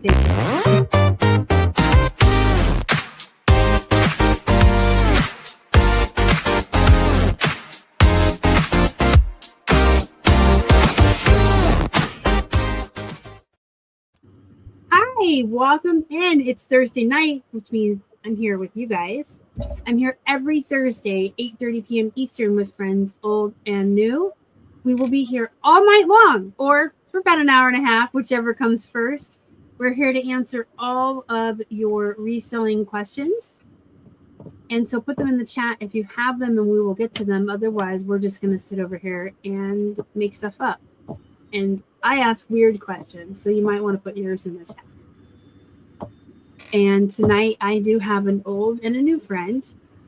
Thanks. Hi, welcome in. It's Thursday night, which means I'm here with you guys. I'm here every Thursday, 8:30 p.m. Eastern with friends old and new. We will be here all night long or for about an hour and a half, whichever comes first. We're here to answer all of your reselling questions. And so put them in the chat if you have them and we will get to them. Otherwise, we're just going to sit over here and make stuff up. And I ask weird questions, so you might want to put yours in the chat. And tonight I do have an old and a new friend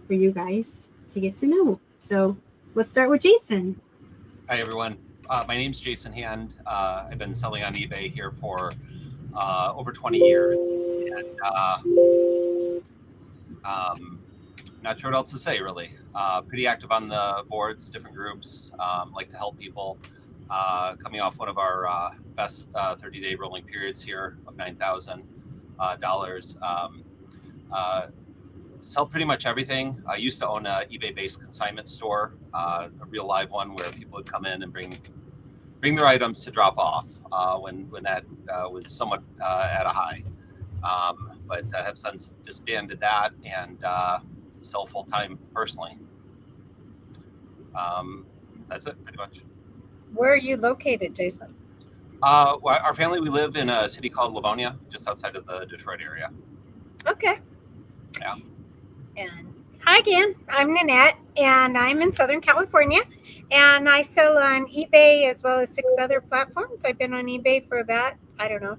for you guys to get to know. So let's start with Jason. Hi, everyone. My name's Jason Hand. I've been selling on eBay here for over 20 years. And not sure what else to say, really. Pretty active on the boards, different groups, like to help people. Coming off one of our best 30-day rolling periods here of $9,000. Sell pretty much everything. I used to own a eBay-based consignment store, a real live one where people would come in and bring their items to drop off when that was somewhat at a high. But I have since disbanded that and sell full-time personally. That's it, pretty much. Where are you located, Jason? Well, our family, we live in a city called Livonia, just outside of the Detroit area. Okay. Yeah. And hi again, I'm Nanette, and I'm in Southern California, and I sell on eBay as well as 6 other platforms. I've been on eBay for about,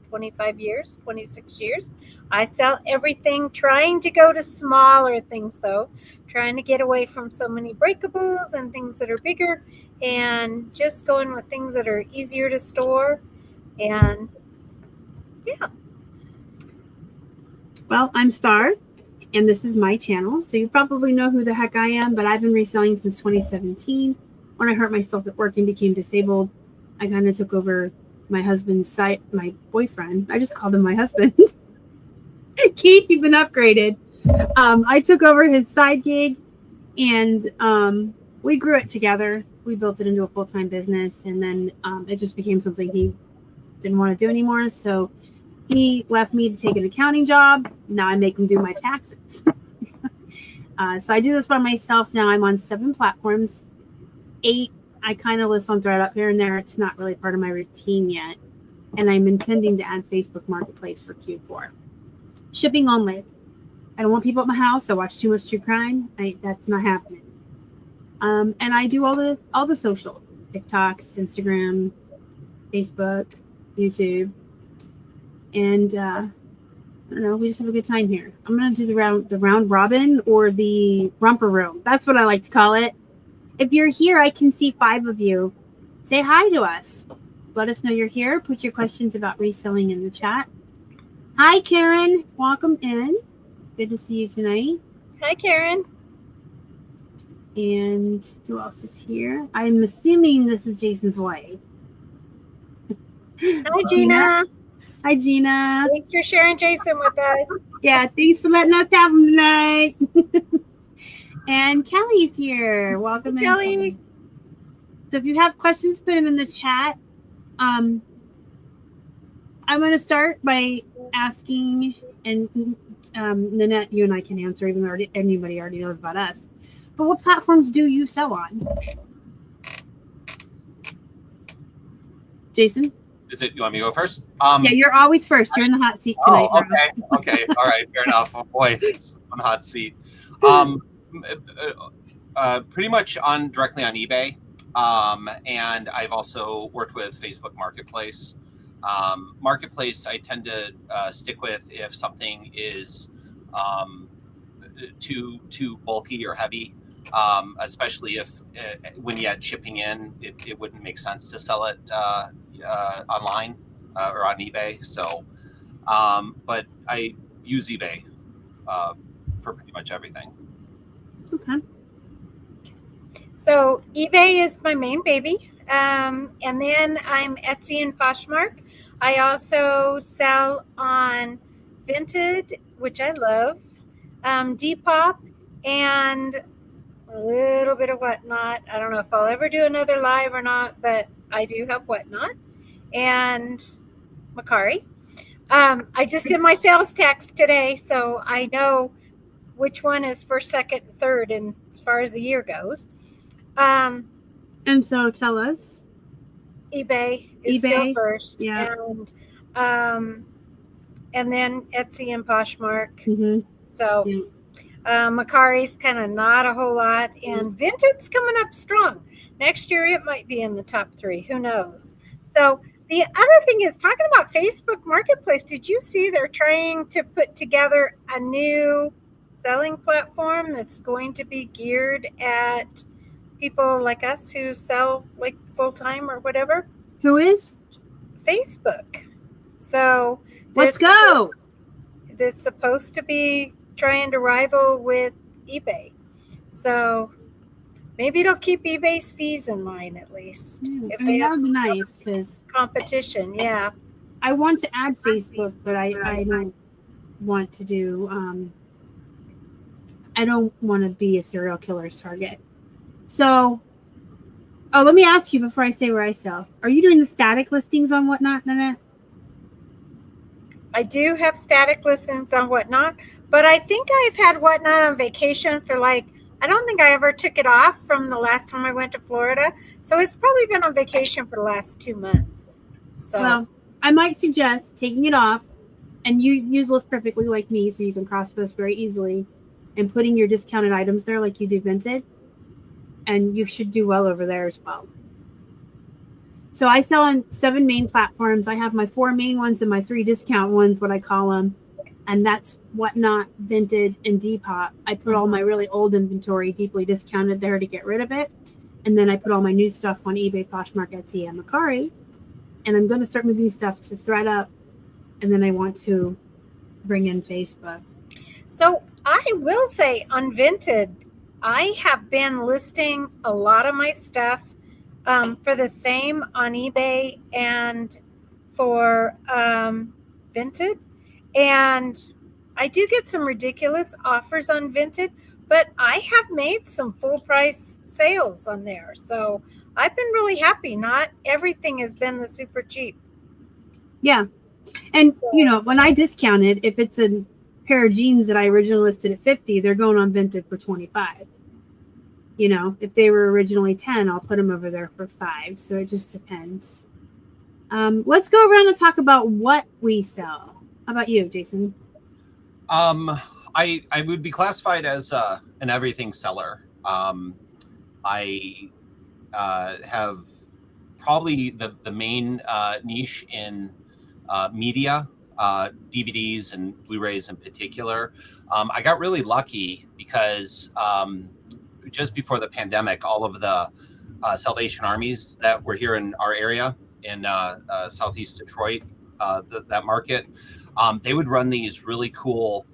25 years, 26 years. I sell everything, trying to go to smaller things, though, trying to get away from so many breakables and things that are bigger, and just going with things that are easier to store. And yeah. Well, I'm Star, and this is my channel. So you probably know who the heck I am, but I've been reselling since 2017. When I hurt myself at work and became disabled, I kind of took over my husband's site, my boyfriend. I just called him my husband. Keith, you've been upgraded. I took over his side gig, and we grew it together. We built it into a full-time business, and then it just became something he didn't want to do anymore. So he left me to take an accounting job. Now I make him do my taxes. So I do this by myself now. I'm on 7 platforms. 8, I kind of list on ThreadUp here and there. It's not really part of my routine yet. And I'm intending to add Facebook Marketplace for Q4. Shipping only. I don't want people at my house. I watch too much true crime. That's not happening. And I do all the social, TikToks, Instagram, Facebook, YouTube. And I don't know, we just have a good time here. I'm gonna do the round robin or the romper room. That's what I like to call it. If you're here, I can see 5 of you. Say hi to us. Let us know you're here. Put your questions about reselling in the chat. Hi, Karen. Welcome in. Good to see you tonight. Hi, Karen. And who else is here? I'm assuming this is Jason's wife. Hi, Gina. Hi, Gina. Thanks for sharing Jason with us. Yeah, thanks for letting us have him tonight. And Kelly's here. Welcome in, Kelly. So if you have questions, put them in the chat. I'm going to start by asking, and Nanette, you and I can answer, even though anybody already knows about us. But what platforms do you sell on? You Jason? want me to go first? Yeah, you're always first. You're in the hot seat tonight. Oh, okay. All right. Fair enough. Oh, boy, it's on the hot seat. Pretty much directly on eBay. And I've also worked with Facebook Marketplace. Marketplace, I tend to stick with if something is too bulky or heavy, especially if when you add shipping in, it wouldn't make sense to sell it online or on eBay. So, but I use eBay for pretty much everything. Okay. So eBay is my main baby. And then I'm Etsy and Poshmark. I also sell on Vinted, which I love, Depop, and a little bit of Whatnot. I don't know if I'll ever do another live or not, but I do have Whatnot and Mercari. I just did my sales tax today, so I know which one is first, second, and third, and as far as the year goes. And so tell us. eBay is still first, and then Etsy and Poshmark. Mm-hmm. So Mercari's kind of not a whole lot, and Vinted's coming up strong. Next year it might be in the top 3. Who knows? So the other thing is talking about Facebook Marketplace. Did you see they're trying to put together a new selling platform that's going to be geared at people like us who sell like full-time or whatever? Who is? Facebook. So let's go. That's supposed to be trying to rival with eBay. So maybe it'll keep eBay's fees in line at least. If they that would be nice because competition. Yeah. I want to add Facebook, but I don't want to do. I don't want to be a serial killer's target. So, let me ask you before I say where I sell. Are you doing the static listings on Whatnot, Nanette? I do have static listings on Whatnot, but I think I've had Whatnot on vacation for I don't think I ever took it off from the last time I went to Florida. So it's probably been on vacation for the last 2 months. So, well, I might suggest taking it off, and you use List Perfectly like me, so you can cross post very easily, and putting your discounted items there like you do Vinted. And you should do well over there as well. So I sell on 7 main platforms. I have my 4 main ones and my 3 discount ones, what I call them. And that's Whatnot, Vinted, and Depop. I put all my really old inventory deeply discounted there to get rid of it. And then I put all my new stuff on eBay, Poshmark, Etsy, and Mercari. And I'm going to start moving stuff to ThreadUp. And then I want to bring in Facebook. So I will say on Vinted, I have been listing a lot of my stuff for the same on eBay and for Vinted. And I do get some ridiculous offers on Vinted, but I have made some full price sales on there. So I've been really happy. Not everything has been the super cheap. Yeah. And, when I discounted, if it's a pair of jeans that I originally listed at 50, they're going on Vinted for 25. If they were originally 10, I'll put them over there for 5. So it just depends. Let's go around and talk about what we sell. How about you, Jason? I would be classified as an everything seller. I have probably the main niche in media, DVDs and Blu-rays in particular. I got really lucky because just before the pandemic, all of the Salvation Armies that were here in our area in Southeast Detroit, that market, they would run these really cool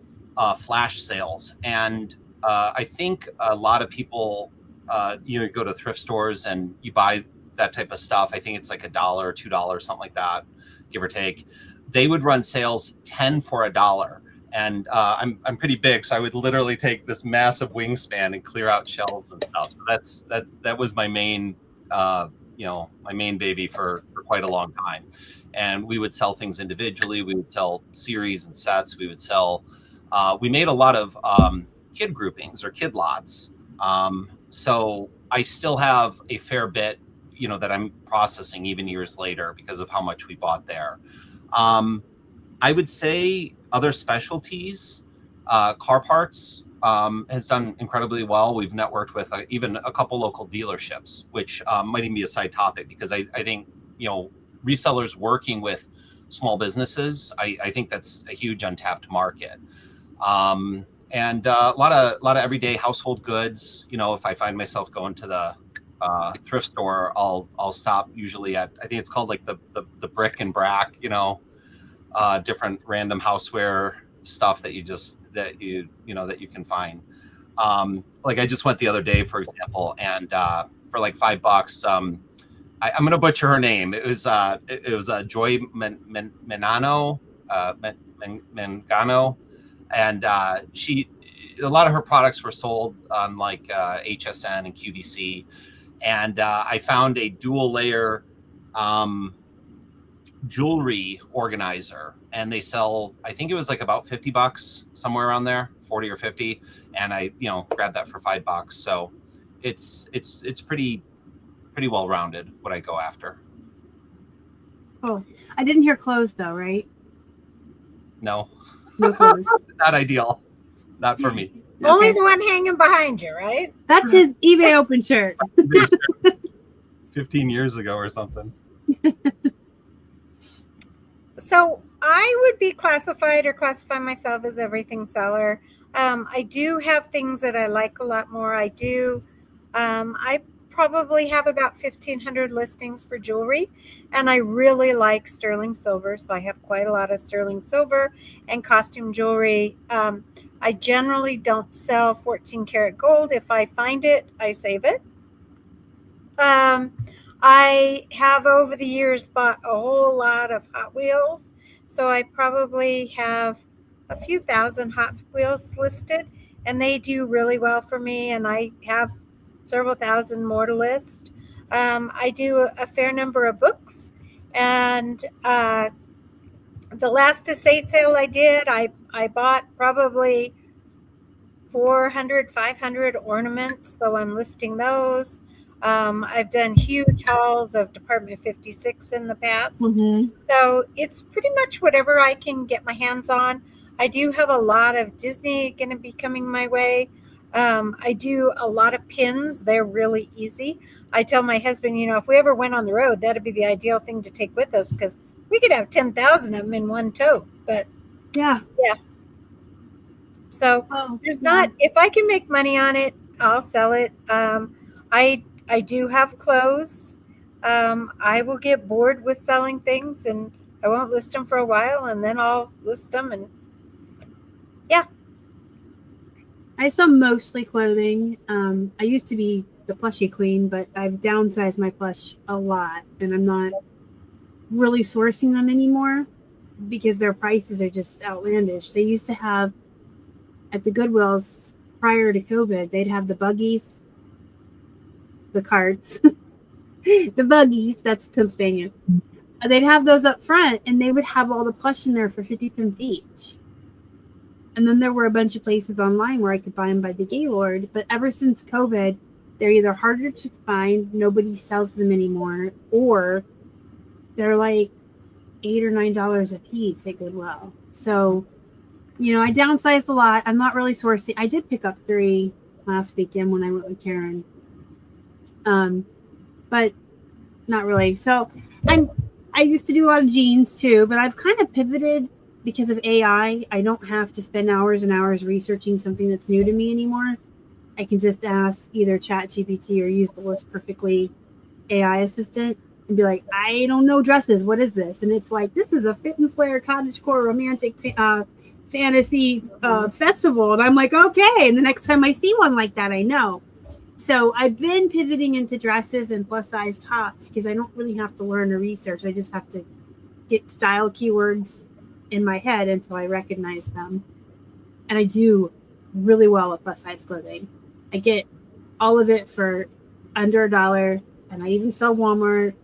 flash sales. And I think a lot of people, go to thrift stores and you buy that type of stuff. I think it's like $1 or $2, something like that, give or take. They would run sales 10 for $1. And I'm pretty big, so I would literally take this massive wingspan and clear out shelves and stuff. So that was my main, my main baby for quite a long time. And we would sell things individually. We would sell series and sets. We would sell. We made a lot of kid groupings or kid lots. So I still have a fair bit, that I'm processing even years later because of how much we bought there. I would say other specialties, car parts has done incredibly well. We've networked with even a couple local dealerships, which might even be a side topic because I think, resellers working with small businesses, I think that's a huge untapped market. And a lot of everyday household goods. If I find myself going to the thrift store, I'll stop usually at, I think it's called like the Brick and Brack, different random houseware stuff that you can find. Like I just went the other day, for example, and for like $5, I'm going to butcher her name. It was Joy Menano, Mangano, and she. A lot of her products were sold on like HSN and QVC, and I found a dual layer jewelry organizer, and they sell, I think it was like about $50, somewhere around there, 40 or 50, and I grabbed that for $5. So it's pretty well rounded what I go after. Oh, I didn't hear clothes though, right? No clothes. Not ideal, not for me. Okay. Only the one hanging behind you, right? That's his eBay open shirt. 15 years ago or something. So I would be classify myself as everything seller. I do have things that I like a lot more. I probably have about 1,500 listings for jewelry, and I really like sterling silver. So I have quite a lot of sterling silver and costume jewelry. I generally don't sell 14 karat gold. If I find it, I save it. I have over the years bought a whole lot of Hot Wheels. So I probably have a few thousand Hot Wheels listed, and they do really well for me. And I have several thousand more to list. I do a fair number of books, and the last estate sale I did, I bought probably 400, 500 ornaments. So I'm listing those. I've done huge hauls of Department 56 in the past. Mm-hmm. So it's pretty much whatever I can get my hands on. I do have a lot of Disney going to be coming my way. I do a lot of pins. They're really easy. I tell my husband, if we ever went on the road, that'd be the ideal thing to take with us, because we could have 10,000 of them in one tote. But yeah. So there's not, if I can make money on it, I'll sell it. I do have clothes. I will get bored with selling things, and I won't list them for a while, and then I'll list them. And I sell mostly clothing. I used to be the plushie queen, but I've downsized my plush a lot, and I'm not really sourcing them anymore because their prices are just outlandish. They used to have at the Goodwills prior to COVID, they'd have the buggies, the carts, the buggies, that's Pennsylvania. They'd have those up front, and they would have all the plush in there for 50 cents each. And then there were a bunch of places online where I could buy them by the Gaylord. But ever since COVID, they're either harder to find, nobody sells them anymore, or they're like $8 or $9 a piece at Goodwill. So, I downsized a lot. I'm not really sourcing. I did pick up 3 last weekend when I went with Karen. But not really. So I used to do a lot of jeans too, but I've kind of pivoted because of AI. I don't have to spend hours and hours researching something that's new to me anymore. I can just ask either ChatGPT or use the List Perfectly AI assistant and be like, I don't know dresses. What is this? And it's like, this is a fit and flare cottagecore romantic fantasy festival. And I'm like, okay. And the next time I see one like that, I know. So I've been pivoting into dresses and plus size tops because I don't really have to learn or research. I just have to get style keywords in my head until I recognize them. And I do really well with plus size clothing. I get all of it for under $1, and I even sell Walmart.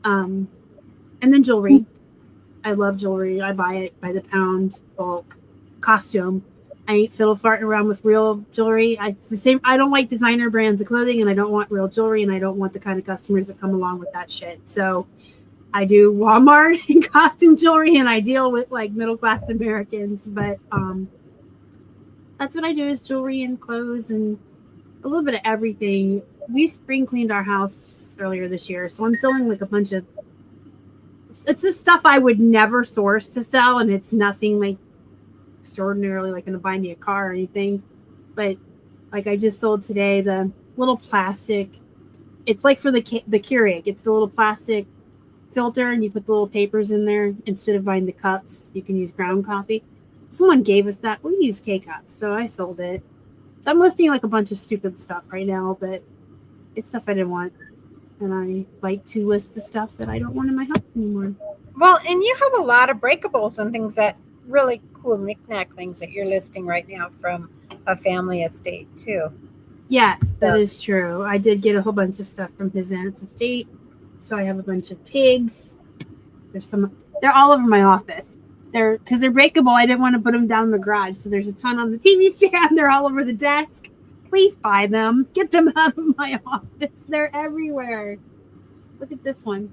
And then jewelry. I love jewelry. I buy it by the pound, bulk, costume. I ain't fiddle farting around with real jewelry. It's the same. I don't like designer brands of clothing, and I don't want real jewelry, and I don't want the kind of customers that come along with that shit. So I do Walmart and costume jewelry, and I deal with like middle-class Americans. But that's what I do, is jewelry and clothes and a little bit of everything. We spring cleaned our house earlier this year, so I'm selling like a bunch of, it's just stuff I would never source to sell, and it's nothing like extraordinarily like going to buy me a car or anything. But like I just sold today the little plastic, it's like for the Keurig, it's the little plastic filter, and you put the little papers in there instead of buying the cups. You can use ground coffee. Someone gave us that. We use K-cups, so I sold it. So I'm listing like a bunch of stupid stuff right now, but it's stuff I didn't want. and I like to list the stuff that I don't want in my house anymore. Well, and you have a lot of breakables and things that really cool knickknack things that you're listing right now from a family estate too. Yes, that is true. I did get a whole bunch of stuff from his aunt's estate. So I have a bunch of pigs. They're all over my office. Because they're breakable. I didn't want to put them down in the garage. So there's a ton on the TV stand. They're all over the desk. Please buy them. Get them out of my office. They're everywhere. Look at this one.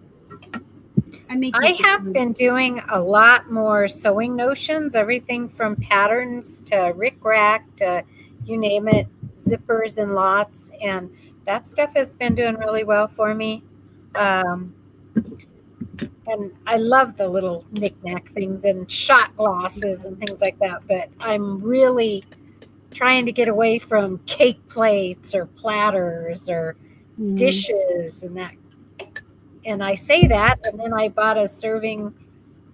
I have been doing a lot more sewing notions, everything from patterns to rickrack to you name it, zippers and lots. And that stuff has been doing really well for me. And I love the little knickknack things and shot glasses and things like that. But I'm really trying to get away from cake plates or platters or dishes and that. And I say that, and then I bought a serving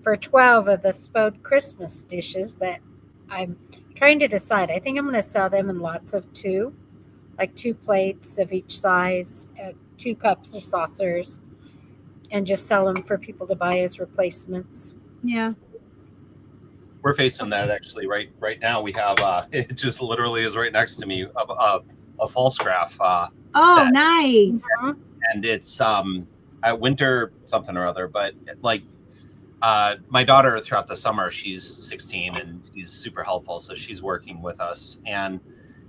for 12 of the Spode Christmas dishes that I'm trying to decide. I think I'm going to sell them in lots of 2, like 2 plates of each size, 2 cups or saucers, and just sell them for people to buy as replacements. Yeah. We're facing that actually right now. We have it just literally is right next to me a false graph set. Nice. And it's at winter something or other, but like my daughter throughout the summer, she's 16 and she's super helpful, so she's working with us, and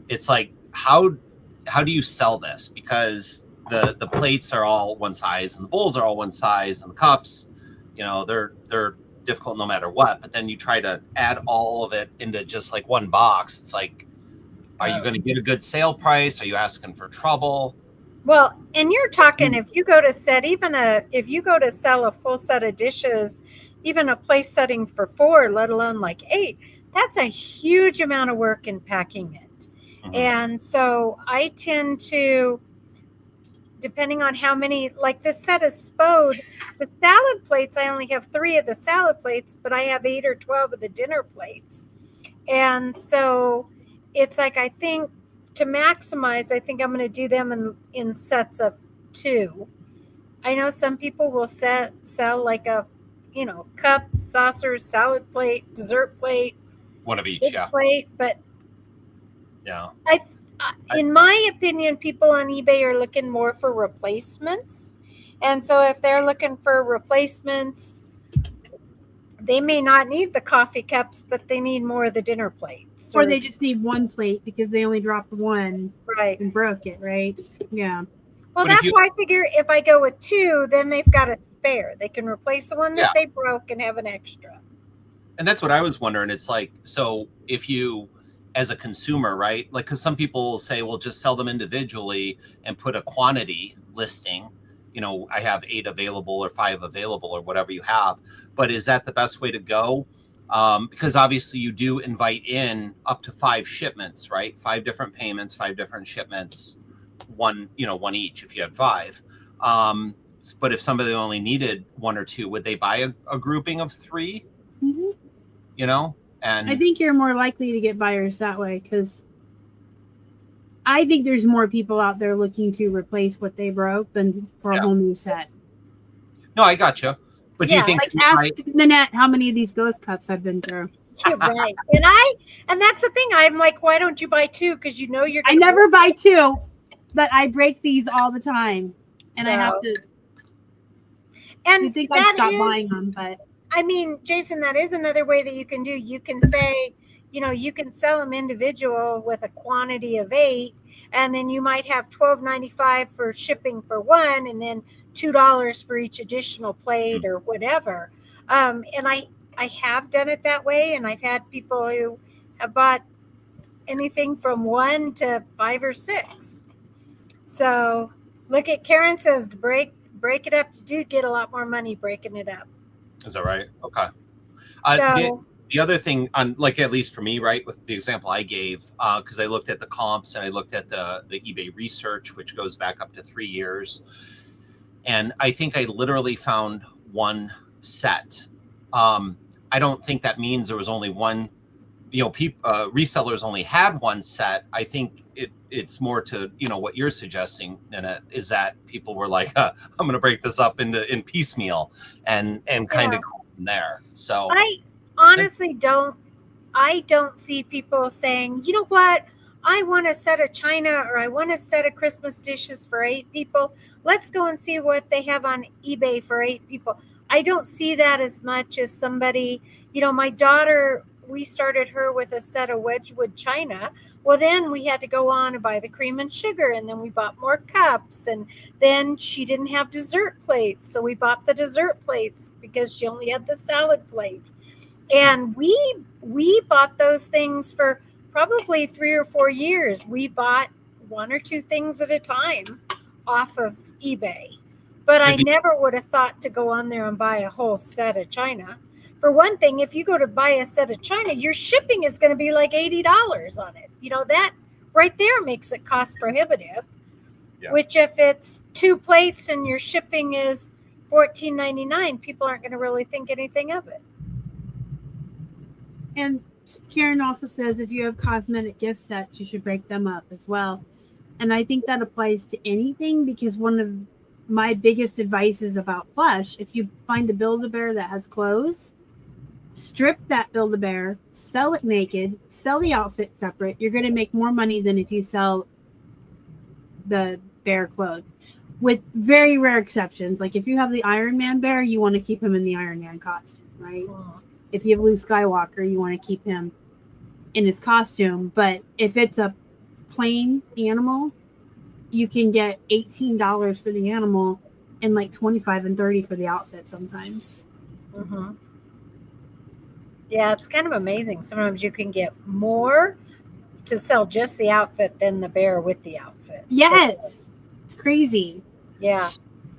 it's like how do you sell this, because the plates are all one size and the bowls are all one size and the cups, they're difficult no matter what, but then you try to add all of it into just like one box. It's like, are you going to get a good sale price? Are you asking for trouble? Well, and you're talking if you go to sell a full set of dishes, even a place setting for 4, let alone like 8, that's a huge amount of work in packing it. Mm-hmm. And so I tend to, depending on how many, like this set of Spode, the salad plates, I only have 3 of the salad plates, but I have 8 or 12 of the dinner plates. And so it's like, I think to maximize, I think I'm going to do them in sets of 2. I know some people will sell like a, cup, saucer, salad plate, dessert plate. One of each, plate, but yeah. In my opinion, people on eBay are looking more for replacements. And so if they're looking for replacements, they may not need the coffee cups, but they need more of the dinner plates. Or they just need 1 plate because they only dropped 1 and broke it, right? Yeah. Well, that's why I figure if I go with 2, then they've got a spare. They can replace the one that they broke and have an extra. And that's what I was wondering. It's like, so if you, as a consumer, right? Like, because some people will say, well, just sell them individually and put a quantity listing. I have 8 available or 5 available or whatever you have. But is that the best way to go? Because obviously you do invite in up to 5 shipments, right? 5 different payments, 5 different shipments, one each if you had 5. But if somebody only needed 1 or 2, would they buy a grouping of 3? Mm-hmm. And I think you're more likely to get buyers that way, because I think there's more people out there looking to replace what they broke than for a whole new set. No, I gotcha. But do you think, like ask Nanette how many of these ghost cups I've been through? You're right. And that's the thing. I'm like, why don't you buy 2? Because you're I never buy 2, but I break these all the time. And I have to. And you think I'd stop buying them, but I mean, Jason, that is another way that you can do. You can say, you can sell them individual with a quantity of 8, and then you might have $12.95 for shipping for 1, and then $2 for each additional plate or whatever. And I have done it that way, and I've had people who have bought anything from 1 to 5 or 6. So look at Karen says, break it up. You do get a lot more money breaking it up. Is that right? Okay. So, the other thing, on like at least for me, right, with the example I gave, because I looked at the comps and I looked at the eBay research, which goes back up to 3 years, and I think I literally found 1 set. I don't think that means there was only 1. Resellers only had 1 set. I think it's more to, what you're suggesting, Nanette, is that people were like, I'm going to break this up in piecemeal and kind of go from there. So I honestly don't see people saying, you know what, I want a set of china or I want a set of Christmas dishes for 8 people. Let's go and see what they have on eBay for 8 people. I don't see that as much as somebody, my daughter, we started her with a set of Wedgwood china. Well, then we had to go on and buy the cream and sugar, and then we bought more cups, and then she didn't have dessert plates, so we bought the dessert plates because she only had the salad plates. And we bought those things for probably 3 or 4 years. We bought 1 or 2 things at a time off of eBay. But I never would have thought to go on there and buy a whole set of china. For one thing, if you go to buy a set of china, your shipping is going to be like $80 on it. That right there makes it cost prohibitive. Yeah. Which if it's 2 plates and your shipping is $14.99, people aren't going to really think anything of it. And Karen also says if you have cosmetic gift sets, you should break them up as well. And I think that applies to anything, because one of my biggest advice is about plush. If you find a Build-A-Bear that has clothes, strip that Build-A-Bear, sell it naked, sell the outfit separate. You're going to make more money than if you sell the bear clothes, with very rare exceptions. Like if you have the Iron Man bear, you want to keep him in the Iron Man costume, right? If you have Luke Skywalker, you want to keep him in his costume. But if it's a plain animal, you can get $18 for the animal and like $25 and $30 for the outfit sometimes. Mm-hmm. Yeah, it's kind of amazing. Sometimes you can get more to sell just the outfit than the bear with the outfit. Yes. So, it's crazy. Yeah.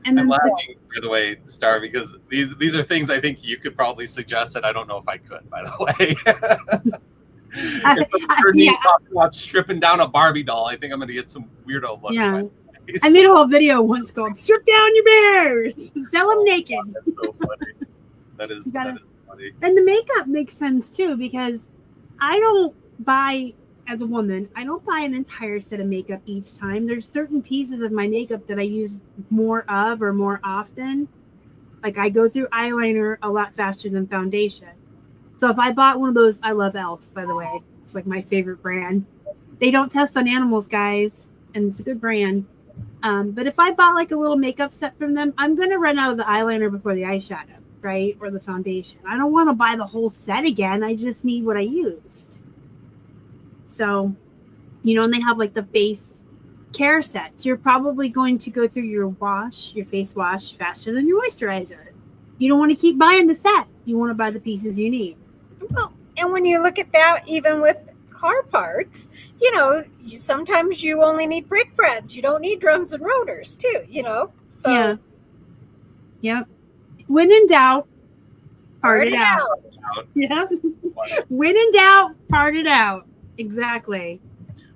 And I'm laughing, by the way, Star, because these are things I think you could probably suggest that I don't know if I could, by the way. If I heard me talk about stripping down a Barbie doll, I think I'm going to get some weirdo looks. Yeah. I made a whole video once called "Strip Down Your Bears, Sell Them Naked." That's so funny. That is funny. And the makeup makes sense too, because I don't buy, as a woman, I don't buy an entire set of makeup each time. There's certain pieces of my makeup that I use more of or more often. Like I go through eyeliner a lot faster than foundation. So if I bought one of those, I love e.l.f., by the way. It's like my favorite brand. They don't test on animals, guys, and it's a good brand. But if I bought like a little makeup set from them, I'm going to run out of the eyeliner before the eyeshadow, right? Or the foundation. I don't want to buy the whole set again. I just need what I used. So, and they have like the face care sets. You're probably going to go through your face wash faster than your moisturizer. You don't want to keep buying the set. You want to buy the pieces you need. Well, and when you look at that, even with car parts, sometimes you only need brake pads. You don't need drums and rotors too, So yeah. Yep. When in doubt, part it out. Yeah. When in doubt, part it out. Exactly.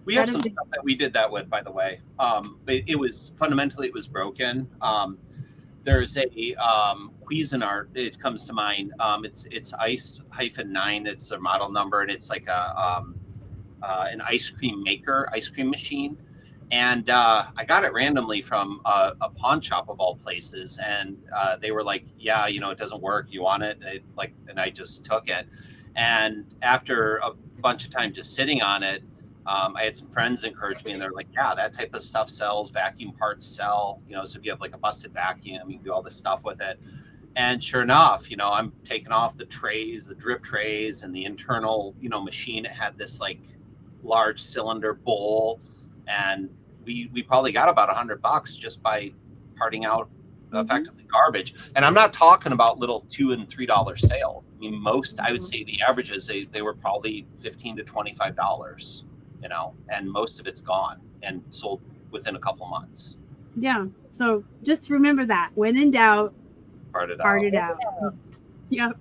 We have some stuff that we did that with, by the way. It was fundamentally broken. There's a Cuisinart, it comes to mind. It's ice-9. It's their model number, and it's like an ice cream machine. And I got it randomly from a pawn shop of all places, and they were like, "Yeah, it doesn't work. You want it?" And I just took it. And after a bunch of time just sitting on it, I had some friends encourage me, and they're like, "Yeah, that type of stuff sells. Vacuum parts sell. So if you have like a busted vacuum, you can do all this stuff with it." And sure enough, I'm taking off the trays, the drip trays, and the internal, machine. It had this like large cylinder bowl, and we probably got about $100 just by parting out effectively garbage. And I'm not talking about little $2 and $3 sales. I mean, I would say the averages, they were probably $15 to $25, and most of it's gone and sold within a couple months. Yeah. So just remember that when in doubt, part it out. Yeah.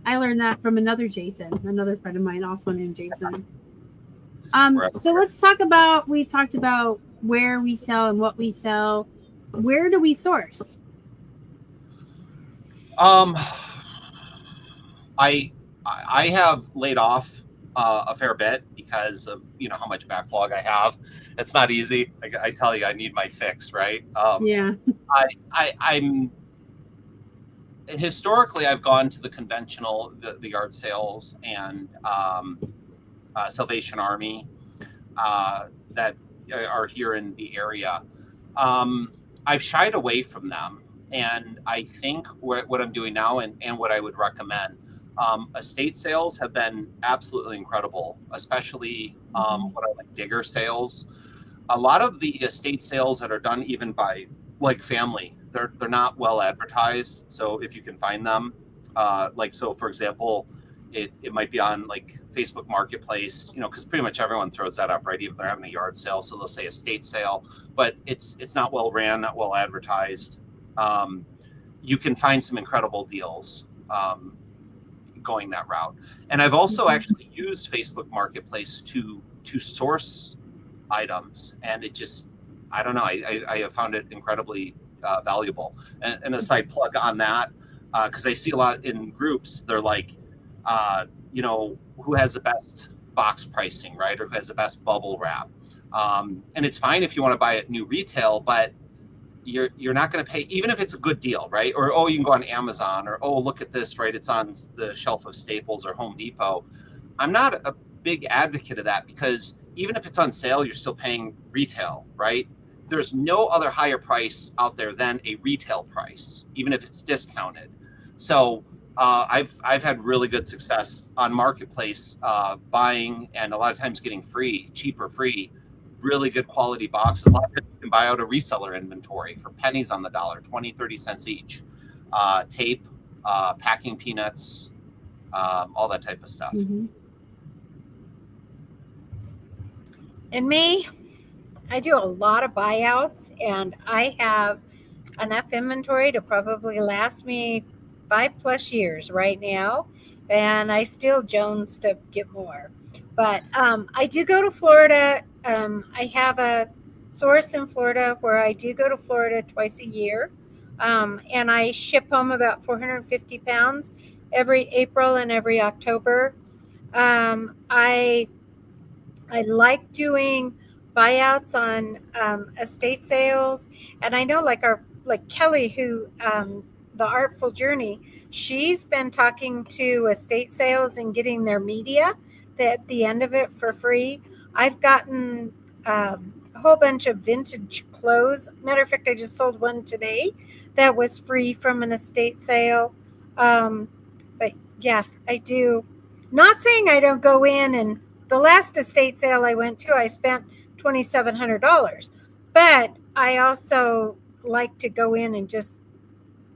I learned that from another friend of mine, also named Jason. So let's talk about, we talked about where we sell and what we sell. Where do we source? I have laid off a fair bit because of, how much backlog I have. It's not easy. I tell you, I need my fix, right? Yeah. I'm historically, I've gone to the conventional, the yard sales and Salvation Army that are here in the area. I've shied away from them. And I think what I'm doing now and what I would recommend, estate sales have been absolutely incredible, especially what I like digger sales. A lot of the estate sales that are done even by like family, they're not well advertised. So if you can find them, so for example, it might be on like Facebook Marketplace, because pretty much everyone throws that up, right? Even if they're having a yard sale, so they'll say estate sale, but it's not well ran, not well advertised. You can find some incredible deals going that route. And I've also actually used Facebook Marketplace to source items, and it just, I don't know, I have found it incredibly valuable. And a side plug on that, because I see a lot in groups, they're like, who has the best box pricing, right? Or who has the best bubble wrap. And it's fine if you want to buy it new retail, but you're not going to pay, even if it's a good deal, right? Or, oh, you can go on Amazon, or, oh, look at this, right? It's on the shelf of Staples or Home Depot. I'm not a big advocate of that, because even if it's on sale, you're still paying retail, right? There's no other higher price out there than a retail price, even if it's discounted. So I've had really good success on Marketplace buying, and a lot of times getting cheap or free, really good quality boxes. A lot of times you can buy out a reseller inventory for pennies on the dollar, 20, 30 cents each. Tape, packing peanuts, all that type of stuff. Mm-hmm. And me, I do a lot of buyouts, and I have enough inventory to probably last me 5+ years right now, and I still jones to get more. But I do go to Florida. I have a source in Florida where I do go to Florida twice a year, and I ship home about 450 pounds every April and every October. I like doing buyouts on estate sales, and I know like Kelly, who the Artful Journey, she's been talking to estate sales and getting their media at the end of it for free. I've gotten a whole bunch of vintage clothes. Matter of fact, I just sold one today that was free from an estate sale. But yeah, I do. Not saying I don't go in, and the last estate sale I went to, I spent $2,700. But I also like to go in and just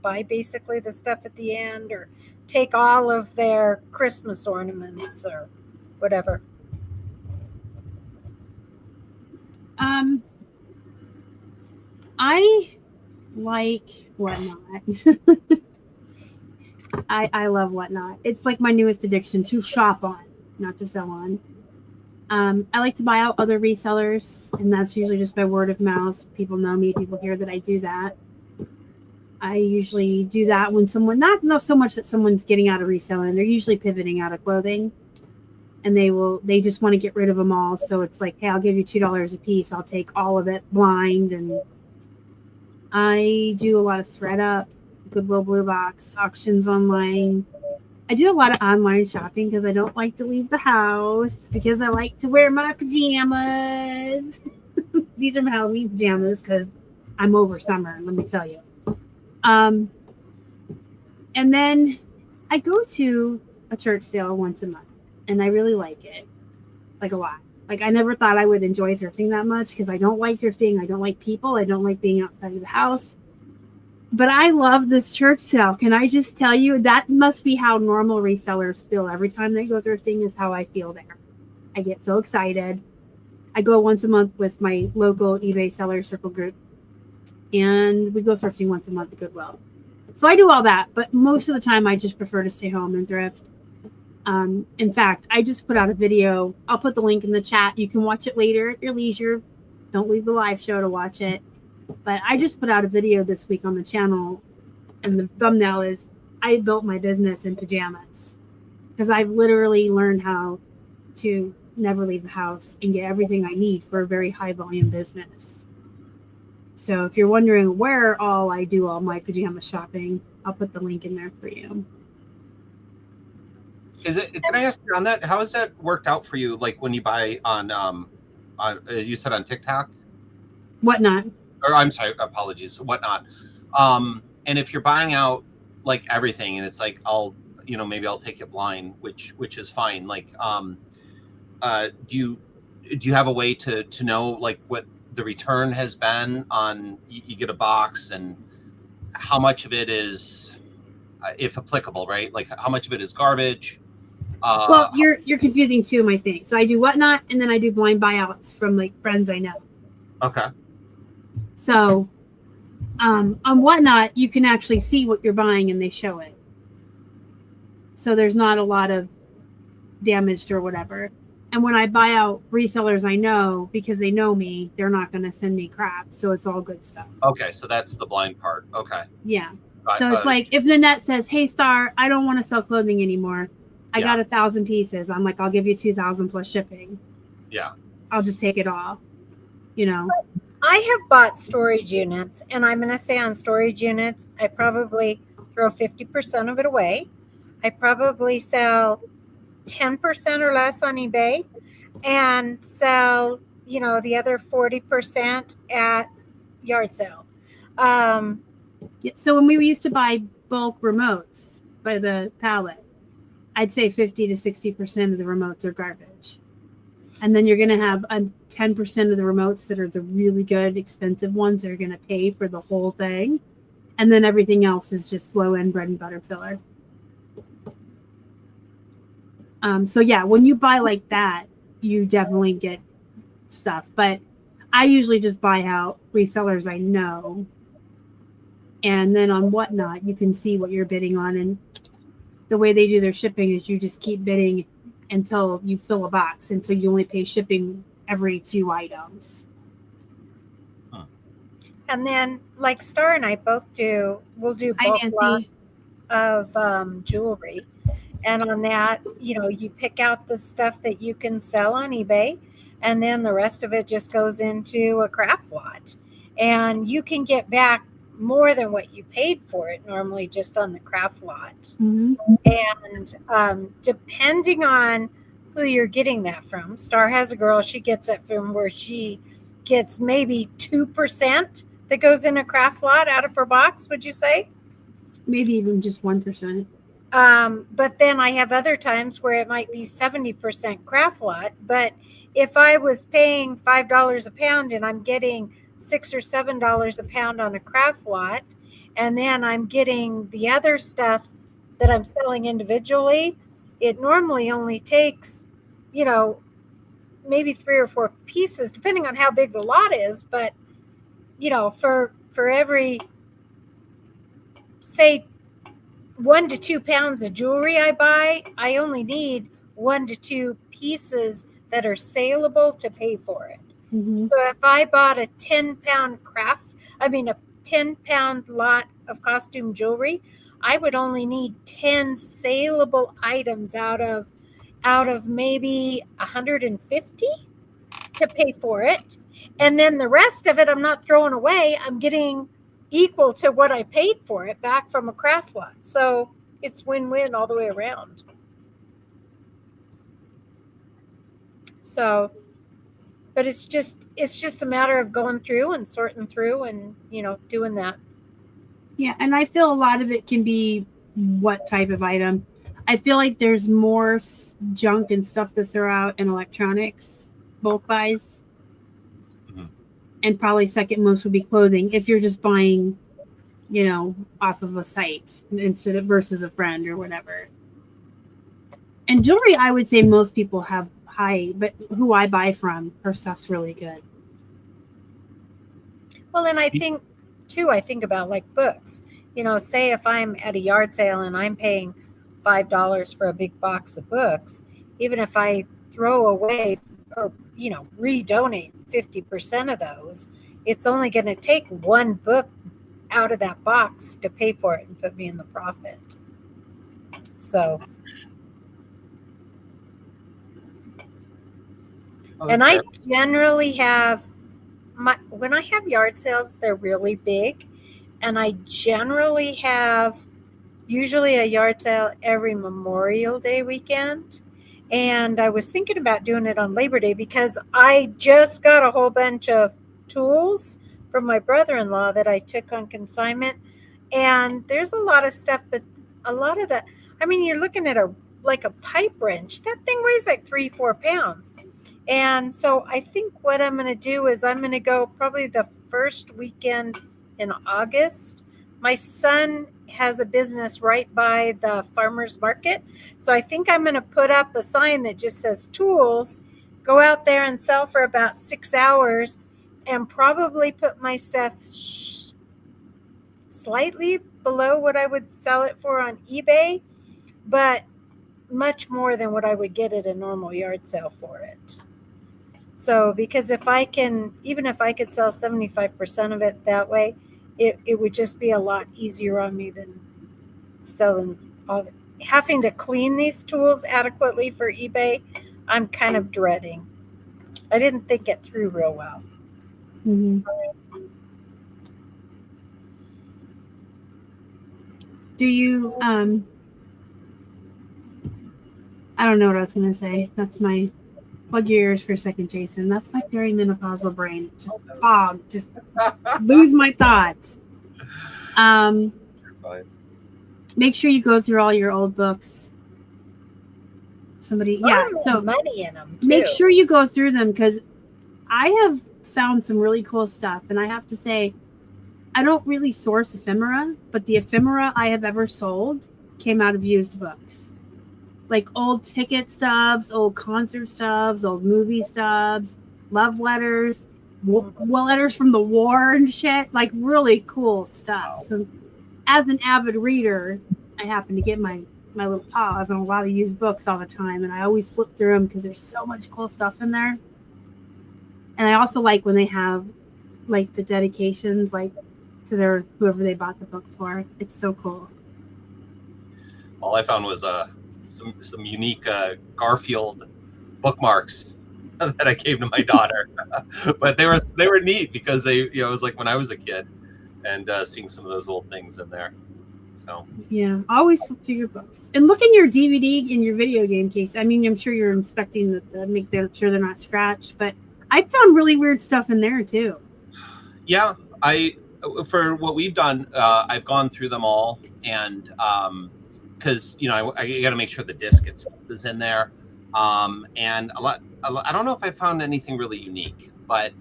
buy basically the stuff at the end, or take all of their Christmas ornaments or whatever. I like Whatnot. I love Whatnot. It's like my newest addiction, to shop on, not to sell on. I like to buy out other resellers, and that's usually just by word of mouth. People know me, people hear that I do that. I usually do that when someone, not so much that someone's getting out of reselling, they're usually pivoting out of clothing, and they just want to get rid of them all. So it's like, hey, I'll give you $2 a piece. I'll take all of it blind. And I do a lot of ThredUp, Goodwill Blue Box, auctions online. I do a lot of online shopping because I don't like to leave the house, because I like to wear my pajamas. These are my Halloween pajamas because I'm over summer, let me tell you. And then I go to a church sale once a month, and I really like it, like a lot. Like, I never thought I would enjoy thrifting that much, because I don't like thrifting. I don't like people. I don't like being outside of the house. But I love this church sale. Can I just tell you, that must be how normal resellers feel every time they go thrifting, is how I feel there. I get so excited. I go once a month with my local eBay seller circle group, and we go thrifting once a month at Goodwill. So I do all that, but most of the time I just prefer to stay home and thrift. In fact, I just put out a video. I'll put the link in the chat. You can watch it later at your leisure. Don't leave the live show to watch it. But I just put out a video this week on the channel, and the thumbnail is, I built my business in pajamas, because I've literally learned how to never leave the house and get everything I need for a very high volume business. So if you're wondering where I do all my pajama shopping, I'll put the link in there for you. Can I ask you on that? How has that worked out for you? Like when you buy on you said on TikTok? Whatnot. Or I'm sorry, apologies, Whatnot. And if you're buying out like everything and it's like, maybe I'll take it blind, which is fine. Like, do you have a way to know like what the return has been on, you get a box and how much of it is, if applicable, right? Like how much of it is garbage? Well, you're confusing two of my things. So I do Whatnot and then I do blind buyouts from like friends I know. Okay. So on Whatnot, you can actually see what you're buying and they show it. So there's not a lot of damaged or whatever. And when I buy out resellers I know, because they know me, they're not going to send me crap. So it's all good stuff. Okay. So that's the blind part. Okay. Yeah. So it's like if Nanette says, hey, Star, I don't want to sell clothing anymore. I got 1,000 pieces. I'm like, I'll give you 2,000 plus shipping. Yeah. I'll just take it all, you know. I have bought storage units, and I'm going to say on storage units, I probably throw 50% of it away. I probably sell 10% or less on eBay and sell, the other 40% at yard sale. So when we used to buy bulk remotes by the pallet, I'd say 50 to 60% of the remotes are garbage. And then you're going to have 10% of the remotes that are the really good, expensive ones that are going to pay for the whole thing. And then everything else is just low end bread and butter filler. So yeah, when you buy like that, you definitely get stuff. But I usually just buy out resellers I know. And then on Whatnot, you can see what you're bidding on. And the way they do their shipping is you just keep bidding until you fill a box. And so you only pay shipping every few items. Huh. And then like Star and I we'll do bulk lots of jewelry. And on that, you pick out the stuff that you can sell on eBay. And then the rest of it just goes into a craft lot. And you can get back more than what you paid for it normally just on the craft lot. Mm-hmm. And depending on who you're getting that from, Star has a girl, she gets it from where she gets maybe 2% that goes in a craft lot out of her box, would you say? Maybe even just 1%. But then I have other times where it might be 70% craft lot. But if I was paying $5 a pound and I'm getting $6 or $7 a pound on a craft lot, and then I'm getting the other stuff that I'm selling individually, it normally only takes, maybe 3 or 4 pieces, depending on how big the lot is. But, for every, say, 1 to 2 pounds of jewelry I buy, I only need 1 to 2 pieces that are saleable to pay for it. Mm-hmm. So if I bought a 10-pound a 10-pound lot of costume jewelry, I would only need 10 saleable items out of maybe 150 to pay for it. And then the rest of it I'm not throwing away. I'm getting equal to what I paid for it back from a craft lot. So it's win-win all the way around. So, but it's just a matter of going through and sorting through and, doing that. Yeah. And I feel a lot of it can be what type of item. I feel like there's more junk and stuff to throw out in electronics, bulk buys. And probably second most would be clothing if you're just buying, off of a site instead of versus a friend or whatever. And jewelry, I would say most people have high, but who I buy from, her stuff's really good. Well, and I think about like books. Say if I'm at a yard sale and I'm paying $5 for a big box of books, even if I throw away or redonate 50% of those, it's only going to take one book out of that box to pay for it and put me in the profit. So Oh, And that's I fair. generally have when I have yard sales, they're really big. And I generally have usually a yard sale every Memorial Day weekend. And I was thinking about doing it on Labor Day because I just got a whole bunch of tools from my brother-in-law that I took on consignment. And there's a lot of stuff, but a lot of I mean, you're looking at a pipe wrench. That thing weighs like 3-4 pounds. And so I think what I'm going to do is I'm going to go probably the first weekend in August. My son has a business right by the farmer's market. So I think I'm going to put up a sign that just says tools, go out there and sell for about 6 hours, and probably put my stuff slightly below what I would sell it for on eBay, but much more than what I would get at a normal yard sale for it. So, because if I could sell 75% of it that way, it would just be a lot easier on me than having to clean these tools adequately for eBay. I'm kind of dreading. I didn't think it through real well. Mm-hmm. Do you, I don't know what I was going to say. That's my, plug your ears for a second, Jason. That's my perimenopausal brain. Just fog, just lose my thoughts. You're fine. Make sure you go through all your old books. So money in them too. Make sure you go through them, because I have found some really cool stuff, and I have to say, I don't really source ephemera, but the ephemera I have ever sold came out of used books. Like old ticket stubs, old concert stubs, old movie stubs, love letters, letters from the war and shit. Like really cool stuff. So as an avid reader, I happen to get my little paws on a lot of used books all the time, and I always flip through them because there's so much cool stuff in there. And I also like when they have like the dedications, like to their whoever they bought the book for. It's so cool. All I found was some unique Garfield bookmarks that I gave to my daughter, but they were neat because it was like when I was a kid, and seeing some of those old things in there. So yeah, always flip through your books and look in your DVD in your video game case. I mean, I'm sure you're inspecting make sure they're not scratched, but I found really weird stuff in there too. Yeah, for what we've done, I've gone through them all, and because I got to make sure the disc itself is in there, and a lot. I don't know if I found anything really unique, but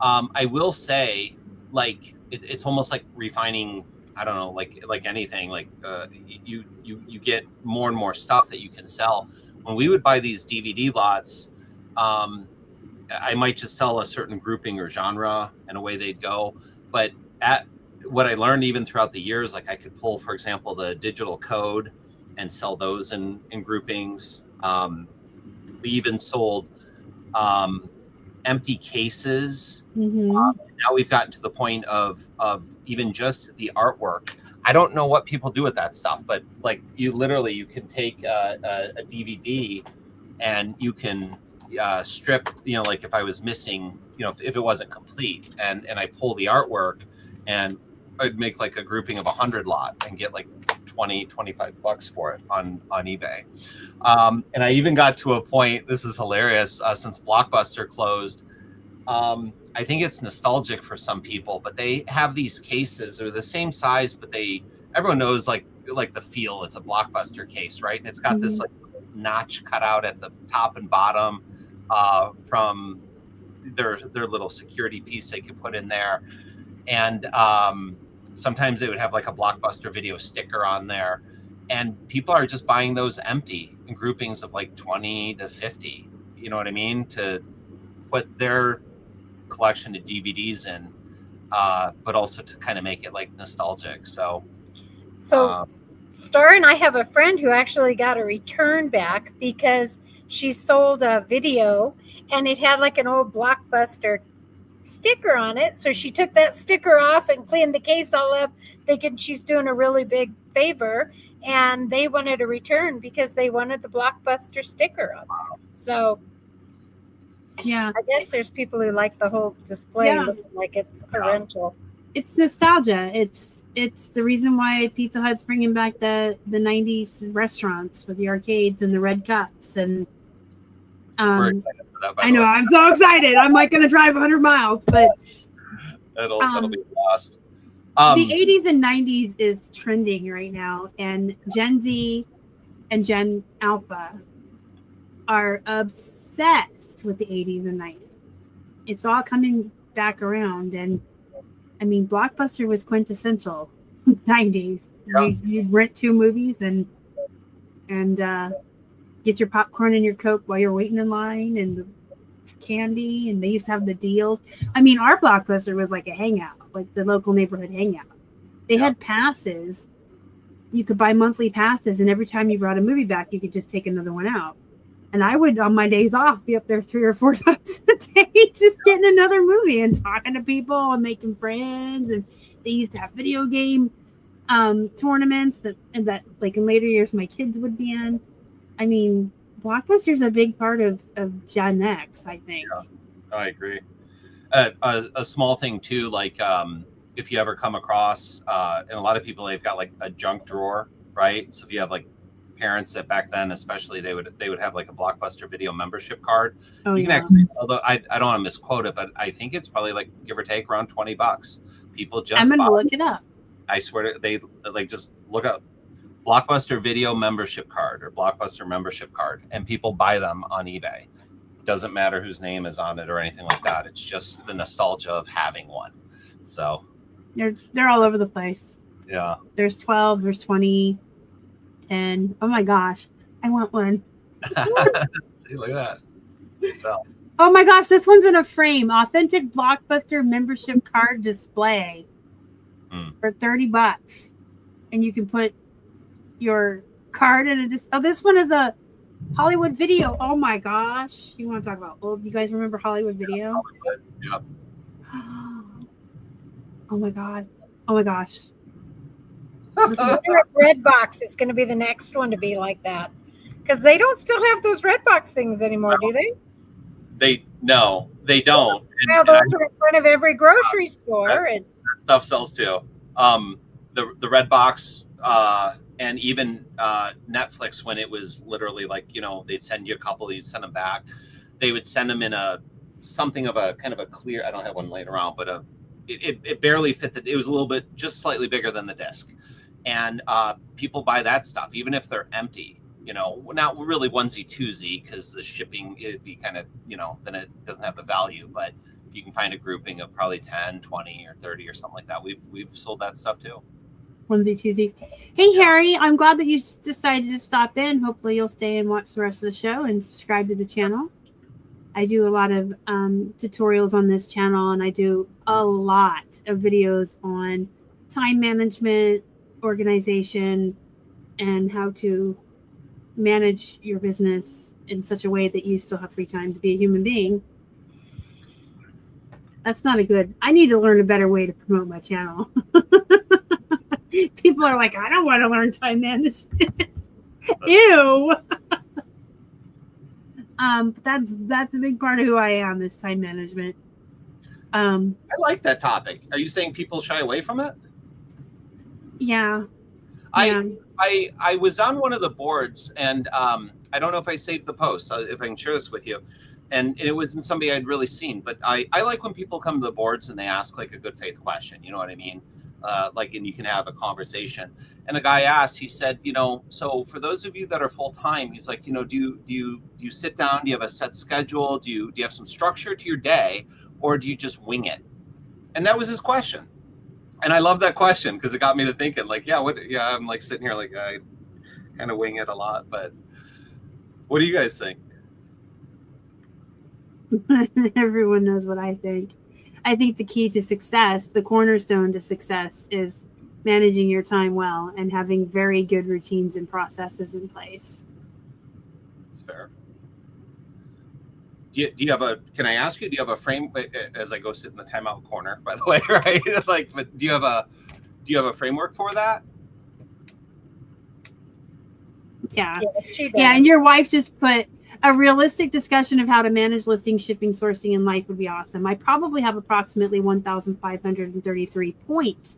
I will say, like it's almost like refining. I don't know, like anything. Like you get more and more stuff that you can sell. When we would buy these DVD lots, I might just sell a certain grouping or genre, and away they'd go. But what I learned even throughout the years, like I could pull, for example, the digital code and sell those in groupings. We even sold empty cases. Mm-hmm. Now we've gotten to the point of even just the artwork. I don't know what people do with that stuff, but like you can take a DVD and you can strip, like if I was missing, if it wasn't complete, and I pull the artwork, and I'd make like a grouping of 100 lot and get like $20-$25 for it on eBay. And I even got to a point, this is hilarious, since Blockbuster closed, I think it's nostalgic for some people, but they have these cases, they're the same size, but everyone knows like the feel. It's a Blockbuster case, right? And it's got this like notch cut out at the top and bottom from their little security piece they could put in there. And sometimes they would have like a Blockbuster video sticker on there, and people are just buying those empty in groupings of like 20 to 50, you know what I mean, to put their collection of DVDs in, but also to kind of make it like nostalgic. So Star and I have a friend who actually got a return back because she sold a video and it had like an old Blockbuster sticker on it. So she took that sticker off and cleaned the case all up, thinking she's doing a really big favor. And they wanted a return because they wanted the Blockbuster sticker on there. So Yeah. I guess there's people who like the whole display Yeah. looking like it's a rental. It's nostalgia. It's the reason why Pizza Hut's bringing back the 90s restaurants with the arcades and the red cups. And We're excited for that, by I the know, way. I'm so excited. I'm like going to drive 100 miles, but That'll be lost. the 80s and 90s is trending right now, and Gen Z and Gen Alpha are obsessed with the 80s and 90s. It's all coming back around, and I mean, Blockbuster was quintessential 90s. Yeah. You'd rent 2 movies and get your popcorn and your Coke while you're waiting in line, and the candy, and they used to have the deals. I mean, our Blockbuster was like a hangout, like the local neighborhood hangout. They had passes. You could buy monthly passes, and every time you brought a movie back, you could just take another one out. And I would, on my days off, be up there 3 or 4 times a day, just getting another movie and talking to people and making friends. And they used to have video game tournaments that like in later years my kids would be in. I mean, Blockbuster's a big part of Gen X, I think. Yeah, I agree. A small thing too, like if you ever come across, and a lot of people, they've got like a junk drawer, right? So if you have like parents that back then, especially, they would have like a Blockbuster video membership card. You can actually sell I don't want to misquote it, but I think it's probably like give or take around $20. People just I'm gonna look it up. I swear to, they like just look up Blockbuster video membership card or Blockbuster membership card, and people buy them on eBay. Doesn't matter whose name is on it or anything like that. It's just the nostalgia of having one. So they're all over the place. Yeah. There's 12, there's 20, 10. Oh my gosh, I want one. See, look at that. They sell. Oh my gosh, this one's in a frame. Authentic Blockbuster membership card display for $30, and you can put your card in a. This one is a Hollywood Video. Oh my gosh, you want to talk about old? You guys remember Hollywood Video? Yeah. Oh my god. Oh my gosh. Red box is going to be the next one to be like that, because they don't still have those red box things anymore, do they? They don't. Now those are in front of every grocery store, and that stuff sells too. The red box, and even Netflix, when it was literally like, they'd send you a couple, you'd send them back. They would send them in something of a kind of a clear. I don't have one laying around, but it barely fit. It was a little bit, just slightly bigger than the disc, and people buy that stuff even if they're empty. Not really onesie twosie, because the shipping, it'd be kind of, then it doesn't have the value. But if you can find a grouping of probably 10, 20, or 30 or something like that, we've sold that stuff too. Onesie twosie. Hey Harry, I'm glad that you decided to stop in. Hopefully you'll stay and watch the rest of the show and subscribe to the channel. I do a lot of tutorials on this channel, and I do a lot of videos on time management, organization, and how to manage your business in such a way that you still have free time to be a human being. That's not a good. I need to learn a better way to promote my channel. People are like, I don't want to learn time management. Ew. But that's a big part of who I am, is time management. I like that topic. Are you saying people shy away from it? Yeah. I was on one of the boards, and I don't know if I saved the post, if I can share this with you. And it wasn't somebody I'd really seen, but I like when people come to the boards and they ask like a good faith question. You know what I mean? And you can have a conversation. And a guy asked, he said, so for those of you that are full time, he's like, do you sit down? Do you have a set schedule? Do you have some structure to your day, or do you just wing it? And that was his question. And I love that question, because it got me to thinking, like, I'm like sitting here like I kind of wing it a lot. But what do you guys think? Everyone knows what I think. I think the key to success, the cornerstone to success, is managing your time well and having very good routines and processes in place. That's fair. Do you have can I ask you, do you have a frame, as I go sit in the timeout corner, by the way, right? But do you have a framework for that? Yeah. she does. Yeah. And your wife just put, A realistic discussion of how to manage listing, shipping, sourcing, and life would be awesome. I probably have approximately 1,533.2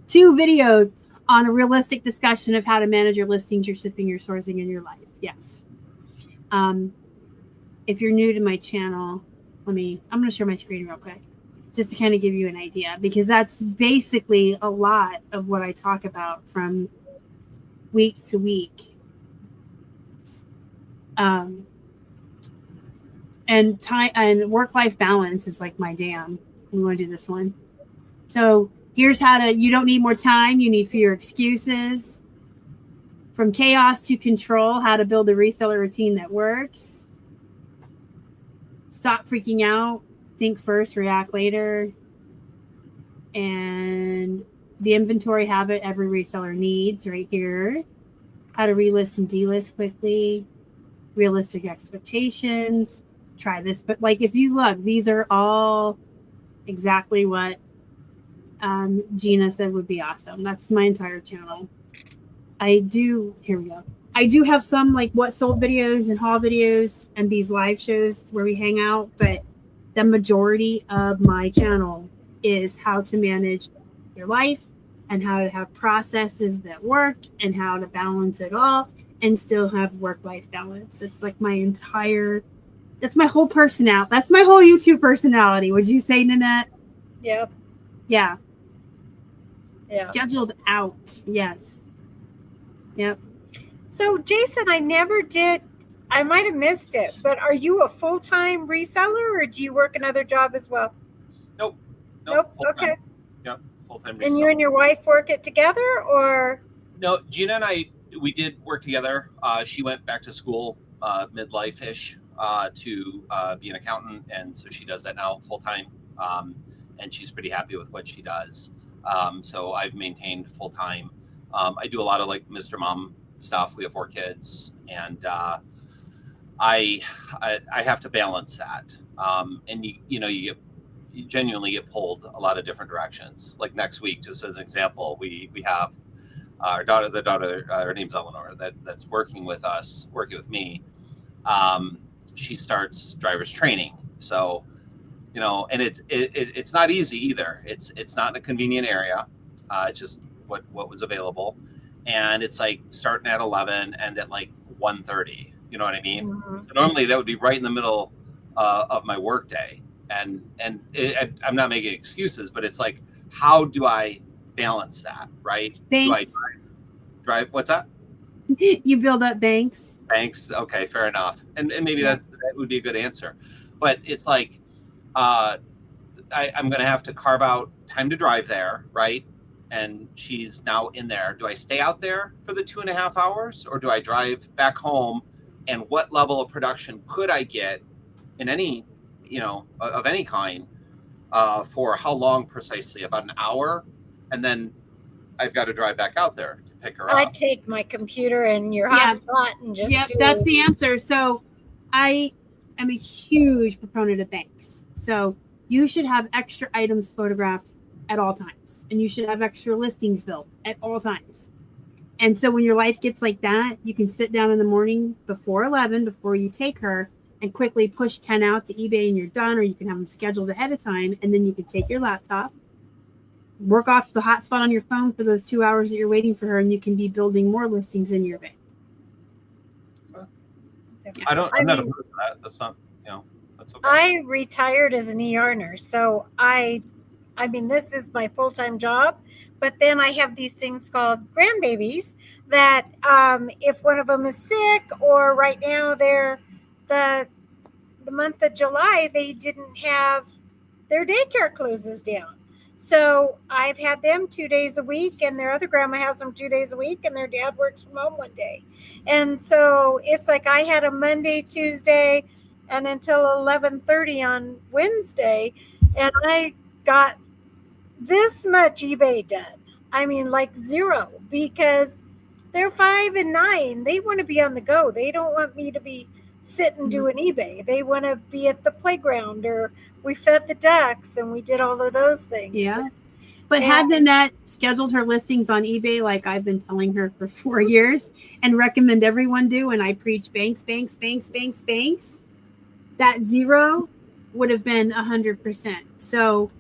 videos on a realistic discussion of how to manage your listings, your shipping, your sourcing, and your life. Yes. If you're new to my channel, I'm going to share my screen real quick just to kind of give you an idea, because that's basically a lot of what I talk about from week to week. And time and work-life balance is like my jam. We want to do this one. So here's how to, you don't need more time. You need fewer excuses. From chaos to control, how to build a reseller routine that works. Stop freaking out. Think first, react later. And the inventory habit every reseller needs right here. How to relist and delist quickly. Realistic expectations. Try this. But like, if you look, these are all exactly what Gina said would be awesome. That's my entire channel. Here we go. I do have some like what sold videos and haul videos and these live shows where we hang out, but the majority of my channel is how to manage your life and how to have processes that work and how to balance it all and still have work-life balance. It's like that's my whole personality. That's my whole YouTube personality. Would you say, Nanette? Yep. Yeah. Yeah. Scheduled out. Yes. Yep. So, Jason, I might have missed it, but are you a full-time reseller or do you work another job as well? Nope. Okay. Yep. Full-time reseller. And you and your wife work it together, or? No, Gina and I, we did work together. She went back to school midlife-ish to be an accountant, and so she does that now full-time, and she's pretty happy with what she does. So I've maintained full-time. I do a lot of like Mr. Mom stuff. We have 4 kids, and I have to balance that. And you genuinely get pulled a lot of different directions. Like next week, just as an example, we have our daughter, her name's Eleanor, that's working with me. She starts driver's training. So, and it's not easy either. It's not in a convenient area. Just what was available. And it's like starting at 11 and at like 1:30. You know what I mean? Mm-hmm. So normally that would be right in the middle of my work day. And I'm not making excuses, but it's like, how do I balance that, right? Banks. Do I drive? What's that? You build up banks. Banks. Okay, fair enough. And maybe that would be a good answer. But it's like, I'm going to have to carve out time to drive there, right? And she's now in there. Do I stay out there for the 2.5 hours, or do I drive back home? And what level of production could I get in any, of any kind, for how long precisely? About an hour, and then I've got to drive back out there to pick her up. I'd take my computer and your hotspot and just that's the answer. So I am a huge proponent of banks. So you should have extra items photographed at all times, and you should have extra listings built at all times. And so when your life gets like that, you can sit down in the morning before 11, before you take her, and quickly push 10 out to eBay and you're done, or you can have them scheduled ahead of time. And then you can take your laptop, work off the hotspot on your phone for those 2 hours that you're waiting for her, and you can be building more listings in your bank. I'm not opposed to that. That's not, that's okay. I retired as an ER nurse. So I mean, this is my full-time job, but then I have these things called grandbabies that if one of them is sick, or right now they're the month of July, they didn't have their daycare closes down. So I've had them 2 days a week, and their other grandma has them 2 days a week, and their dad works from home one day. And so it's like I had a Monday, Tuesday, and until 11:30 on Wednesday, and I got this much eBay done. I mean, like 0, because they're 5 and 9. They want to be on the go. They don't want me to be sitting doing eBay. They want to be at the playground, or we fed the ducks and we did all of those things. Yeah. But had Nanette scheduled her listings on eBay like I've been telling her for 4 years and recommend everyone do, and I preach banks, that zero would have been 100%. So,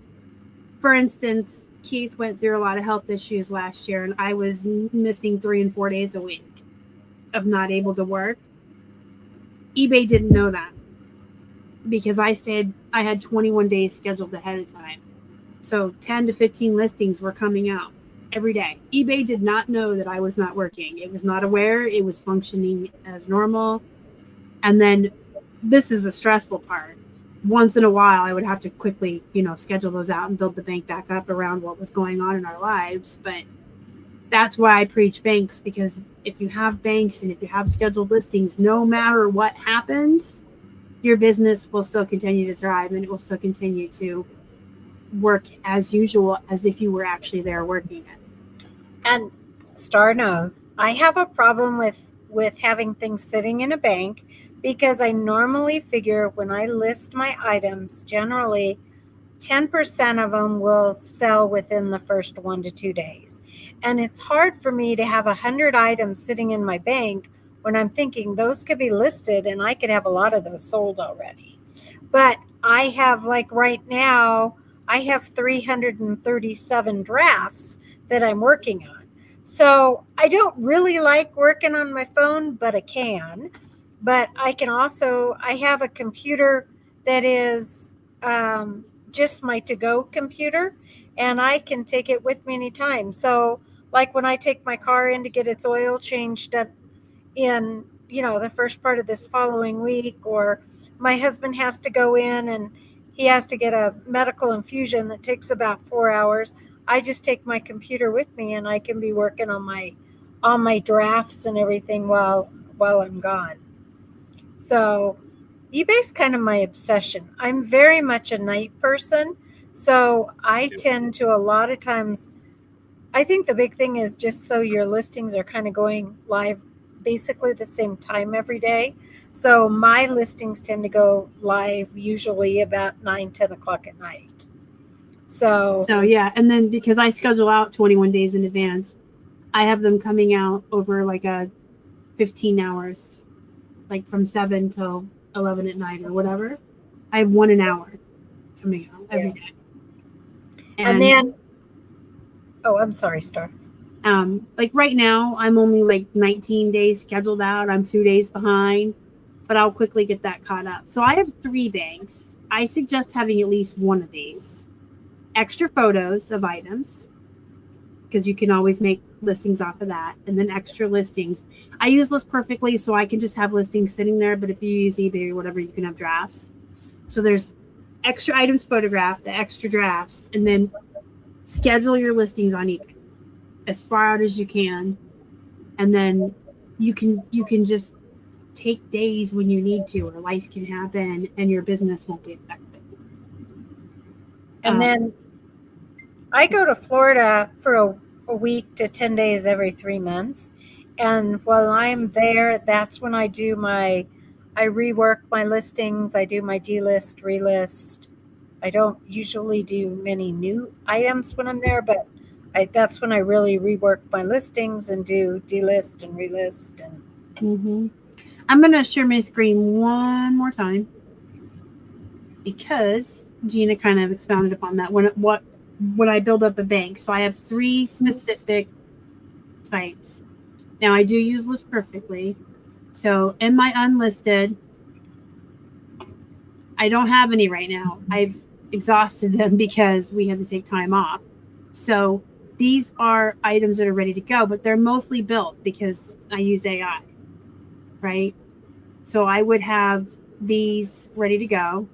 for instance, Keith went through a lot of health issues last year, and I was missing 3 and 4 days a week of not able to work. eBay didn't know that because I said I had 21 days scheduled ahead of time. So 10 to 15 listings were coming out every day. eBay did not know that I was not working. It was not aware. It was functioning as normal. And then this is the stressful part. Once in a while, I would have to quickly, schedule those out and build the bank back up around what was going on in our lives. But that's why I preach banks, because if you have banks and if you have scheduled listings, no matter what happens, your business will still continue to thrive and it will still continue to work as usual, as if you were actually there working it. And Star knows I have a problem with having things sitting in a bank, because I normally figure when I list my items, generally 10% of them will sell within the first 1 to 2 days. And it's hard for me to have 100 items sitting in my bank when I'm thinking those could be listed and I could have a lot of those sold already. But I have, like right now, I have 337 drafts that I'm working on. So I don't really like working on my phone, but I can. But I can also, I have a computer that is just my to-go computer, and I can take it with me anytime. So like when I take my car in to get its oil changed in, the first part of this following week, or my husband has to go in and he has to get a medical infusion that takes about 4 hours. I just take my computer with me and I can be working on my drafts and everything while I'm gone. So eBay's kind of my obsession. I'm very much a night person. So I tend to, a lot of times, I think the big thing is just so your listings are kind of going live basically the same time every day. So my listings tend to go live usually about 9, 10 o'clock at night. So yeah. And then because I schedule out 21 days in advance, I have them coming out over like a 15 hours, like from 7 till 11 at night or whatever. I have 1 an hour coming out every day. And then, I'm sorry, Star. Like right now, I'm only like 19 days scheduled out. I'm 2 days behind, but I'll quickly get that caught up. So I have 3 banks. I suggest having at least one of these. Extra photos of items, because you can always make listings off of that, and then extra listings. I use List Perfectly, so I can just have listings sitting there, but if you use eBay or whatever, you can have drafts. So there's extra items photographed, the extra drafts, and then schedule your listings on eBay as far out as you can, and then you can just take days when you need to, or life can happen and your business won't be affected. And then I go to Florida for a week to 10 days every 3 months. And while I'm there, that's when I rework my listings. I do my delist, relist. I don't usually do many new items when I'm there, but that's when I really rework my listings and do delist and relist. And I'm going to share my screen one more time because Gina kind of expounded upon that. When I build up a bank, so I have 3 specific types. Now I do use List Perfectly. So in my unlisted, I don't have any right now. I've exhausted them because we had to take time off. So these are items that are ready to go, but they're mostly built because I use AI, right? So I would have these ready to go.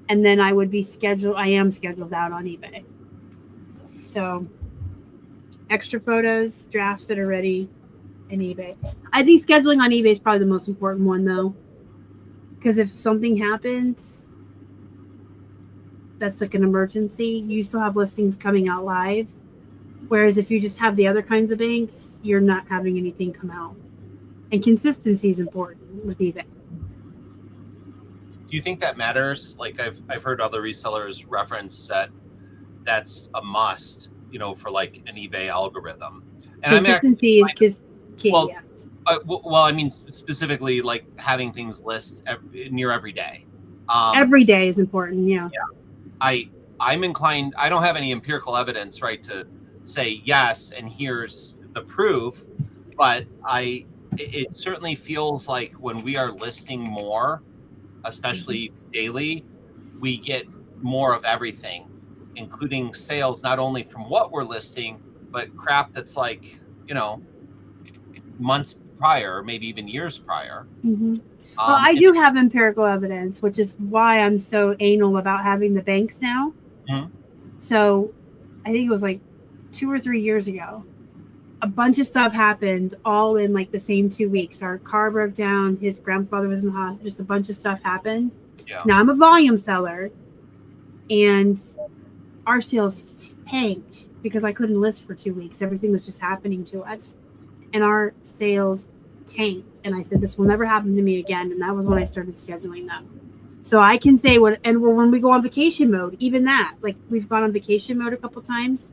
And then I am scheduled out on eBay. So extra photos, drafts that are ready in eBay. I think scheduling on eBay is probably the most important one though. Because if something happens, that's like an emergency, you still have listings coming out live. Whereas if you just have the other kinds of banks, you're not having anything come out. And consistency is important with eBay. Do you think that matters? Like I've heard other resellers reference that that's a must, for like an eBay algorithm. And Consistency is key. Well, yeah. Well, I mean, specifically like having things list near every day. Every day is important. Yeah. I'm inclined. I don't have any empirical evidence, right, to say yes, and here's the proof. But it certainly feels like when we are listing more, especially daily, we get more of everything, including sales, not only from what we're listing, but crap that's like, months prior, maybe even years prior. Mm-hmm. Well, I do have empirical evidence, which is why I'm so anal about having the banks now. Mm-hmm. So I think it was like 2 or 3 years ago. A bunch of stuff happened all in like the same 2 weeks. Our car broke down. His grandfather was in the hospital. Just a bunch of stuff happened. Yeah. Now I'm a volume seller, and our sales tanked because I couldn't list for 2 weeks. Everything was just happening to us, and our sales tanked. And I said, this will never happen to me again. And that was when I started scheduling them. So I can say when we go on vacation mode, even that, like we've gone on vacation mode a couple times,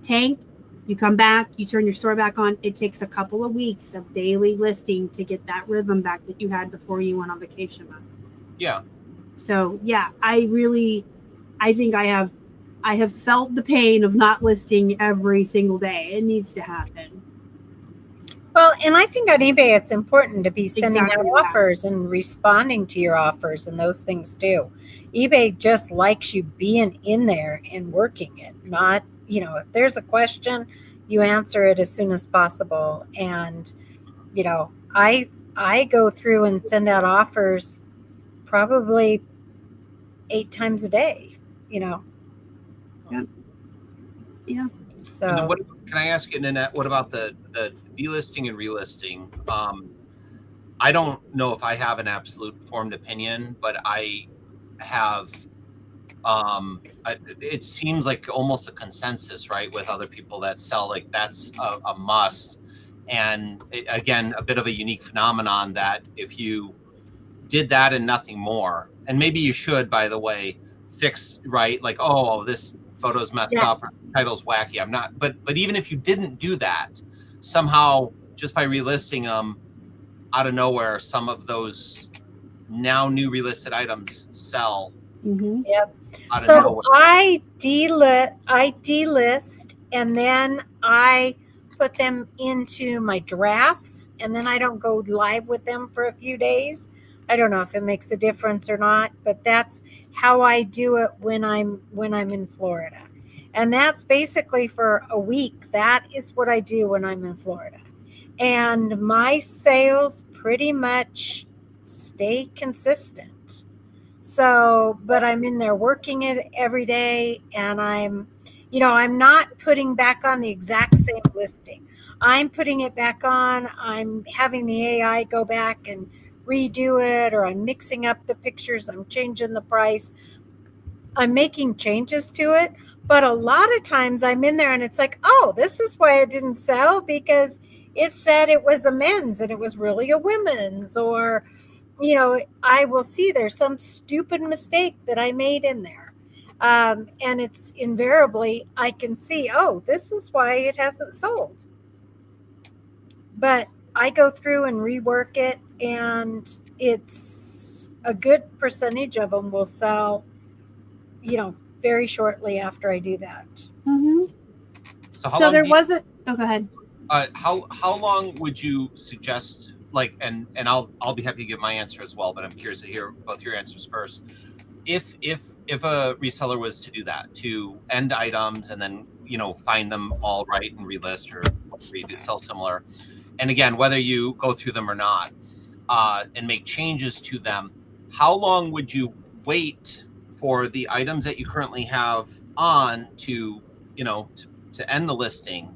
tank, you come back, you turn your store back on. It takes a couple of weeks of daily listing to get that rhythm back that you had before you went on vacation mode. Yeah. So yeah, I think I have felt the pain of not listing every single day. It needs to happen. Well, and I think on eBay, it's important to be sending Exactly out offers and responding to your offers and those things too. eBay just likes you being in there and working it, not, if there's a question, you answer it as soon as possible. And, I go through and send out offers probably 8 times a day, Yeah. Yeah. So can I ask you, Nanette, what about the delisting and relisting? I don't know if I have an absolute formed opinion, but I have, it seems like almost a consensus, right, with other people that sell, like that's a must. And again, a bit of a unique phenomenon that if you did that and nothing more, and maybe you should, by the way, fix, right, like, oh, this photo's messed up, or title's wacky. I'm not, but even if you didn't do that, somehow just by relisting them out of nowhere, some of those now new relisted items sell. Mm-hmm. Yep. Out of So nowhere. I delist and then I put them into my drafts, and then I don't go live with them for a few days. I don't know if it makes a difference or not, but that's how I do it when I'm in Florida. And that's basically for a week. That is what I do when I'm in Florida. And my sales pretty much stay consistent. So, but I'm in there working it every day, and I'm not putting back on the exact same listing. I'm putting it back on. I'm having the AI go back and redo it, or I'm mixing up the pictures. I'm changing the price. I'm making changes to it. But a lot of times I'm in there and it's like, oh, this is why it didn't sell, because it said it was a men's and it was really a women's, or, I will see there's some stupid mistake that I made in there. And it's invariably, I can see, oh, this is why it hasn't sold. But I go through and rework it, and it's a good percentage of them will sell, very shortly after I do that. Mm-hmm. So there wasn't. Oh, go ahead. How long would you suggest? Like, and I'll be happy to give my answer as well, but I'm curious to hear both your answers first. If a reseller was to do that, to end items and then find them all right and relist or sell similar, and again, whether you go through them or not, and make changes to them, how long would you wait for the items that you currently have on to end the listing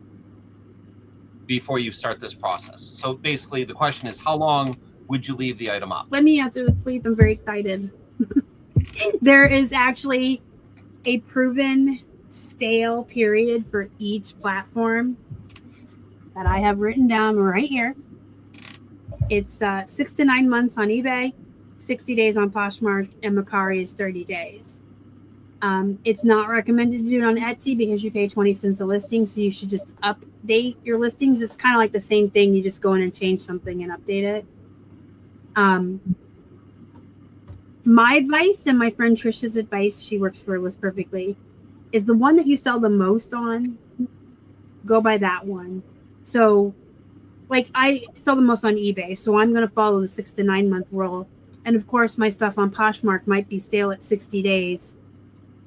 before you start this process? So basically the question is, how long would you leave the item up? Let me answer this, please. I'm very excited. There is actually a proven stale period for each platform that I have written down right here. It's 6 to 9 months on eBay, 60 days on Poshmark, and Mercari is 30 days. It's not recommended to do it on Etsy because you pay 20 cents a listing. So you should just update your listings. It's kind of like the same thing. You just go in and change something and update it. My advice and my friend Trisha's advice, she works for List Perfectly, is the one that you sell the most on, go by that one. So like I sell the most on eBay. So I'm going to follow the 6 to 9 month rule. And of course, my stuff on Poshmark might be stale at 60 days.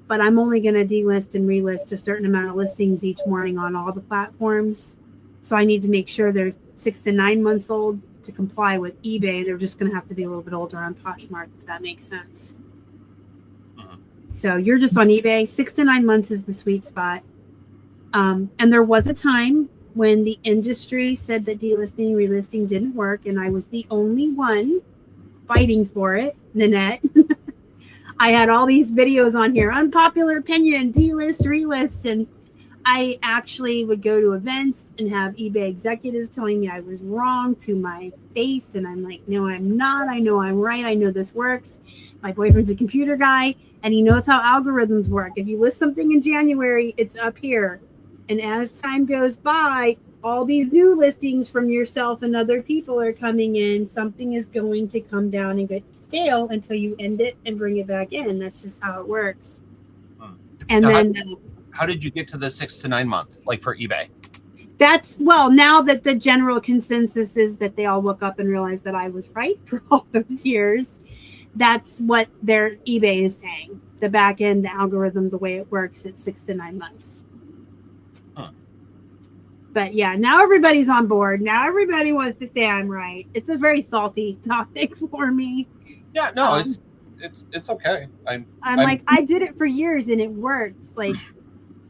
But I'm only going to delist and relist a certain amount of listings each morning on all the platforms. So I need to make sure they're 6 to 9 months old to comply with eBay. They're just going to have to be a little bit older on Poshmark, if that makes sense. So you're just on eBay. 6 to 9 months is the sweet spot. And there was a time when the industry said that delisting and relisting didn't work, and I was the only one fighting for it, Nanette. I had all these videos on here, unpopular opinion, delist, relist, and I actually would go to events and have eBay executives telling me I was wrong to my face, and I'm like, no, I'm not. I know I'm right. I know this works. My boyfriend's a computer guy, and he knows how algorithms work. If you list something in January, it's up here. And as time goes by, all these new listings from yourself and other people are coming in. Something is going to come down and get stale until you end it and bring it back in. That's just how it works. And now, then how did you get to the 6 to 9 month, like for eBay? That's, well, now that the general consensus is that they all woke up and realized that I was right for all those years, that's what their eBay is saying. The back end, the algorithm, the way it works, it's 6 to 9 months. But yeah, now everybody's on board. Now everybody wants to say I'm right. It's a very salty topic for me. Yeah, no, it's okay. I'm like, I did it for years and it works. Like,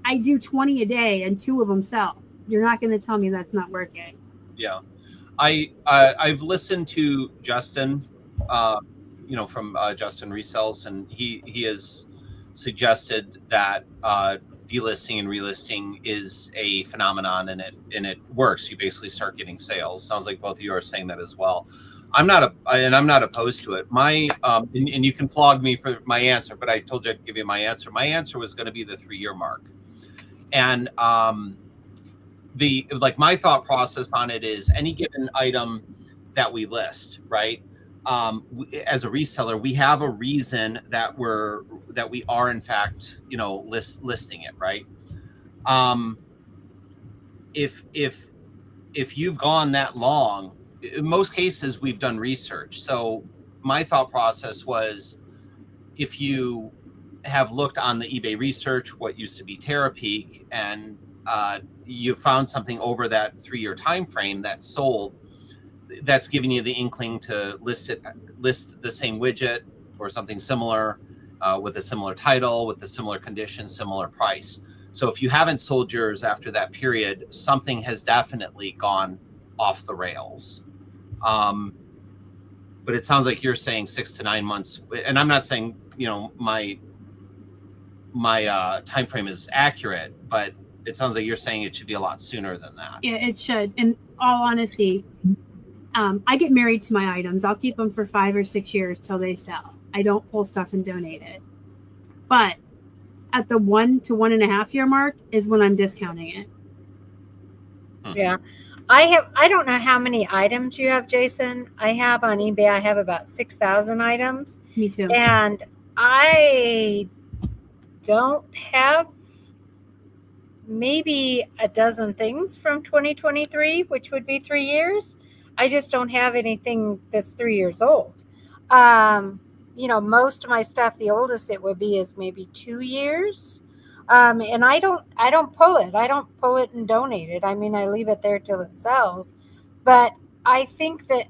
I do 20 a day and 2 of them sell. You're not going to tell me that's not working. Yeah, I've listened to Justin, from Justin Resells, and he has suggested that delisting and relisting is a phenomenon, and it works. You basically start getting sales. Sounds like both of you are saying that as well. I'm not opposed to it. My and you can flog me for my answer, but I told you I'd give you my answer. My answer was going to be the 3-year mark, and my thought process on it is any given item that we list, right? As a reseller, we have a reason that we are in fact, listing it, right? If you've gone that long, in most cases we've done research. So my thought process was, if you have looked on the eBay research, what used to be Terapeak, and you found something over that 3-year time frame that sold, that's giving you the inkling to list the same widget or something similar, with a similar title, with a similar condition, similar price. So if you haven't sold yours after that period, something has definitely gone off the rails. But it sounds like you're saying 6 to 9 months, and I'm not saying my time frame is accurate, but it sounds like you're saying it should be a lot sooner than that. Yeah, it should. In all honesty, I get married to my items. I'll keep them for 5 or 6 years till they sell. I don't pull stuff and donate it. But at the 1 to 1.5 year mark is when I'm discounting it. Yeah. I don't know how many items you have, Jason. I have on eBay, I have about 6,000 items. Me too. And I don't have maybe a dozen things from 2023, which would be 3 years. I just don't have anything that's 3 years old. Most of my stuff, the oldest it would be is maybe 2 years. And I don't pull it. I don't pull it and donate it. I mean, I leave it there till it sells. But I think that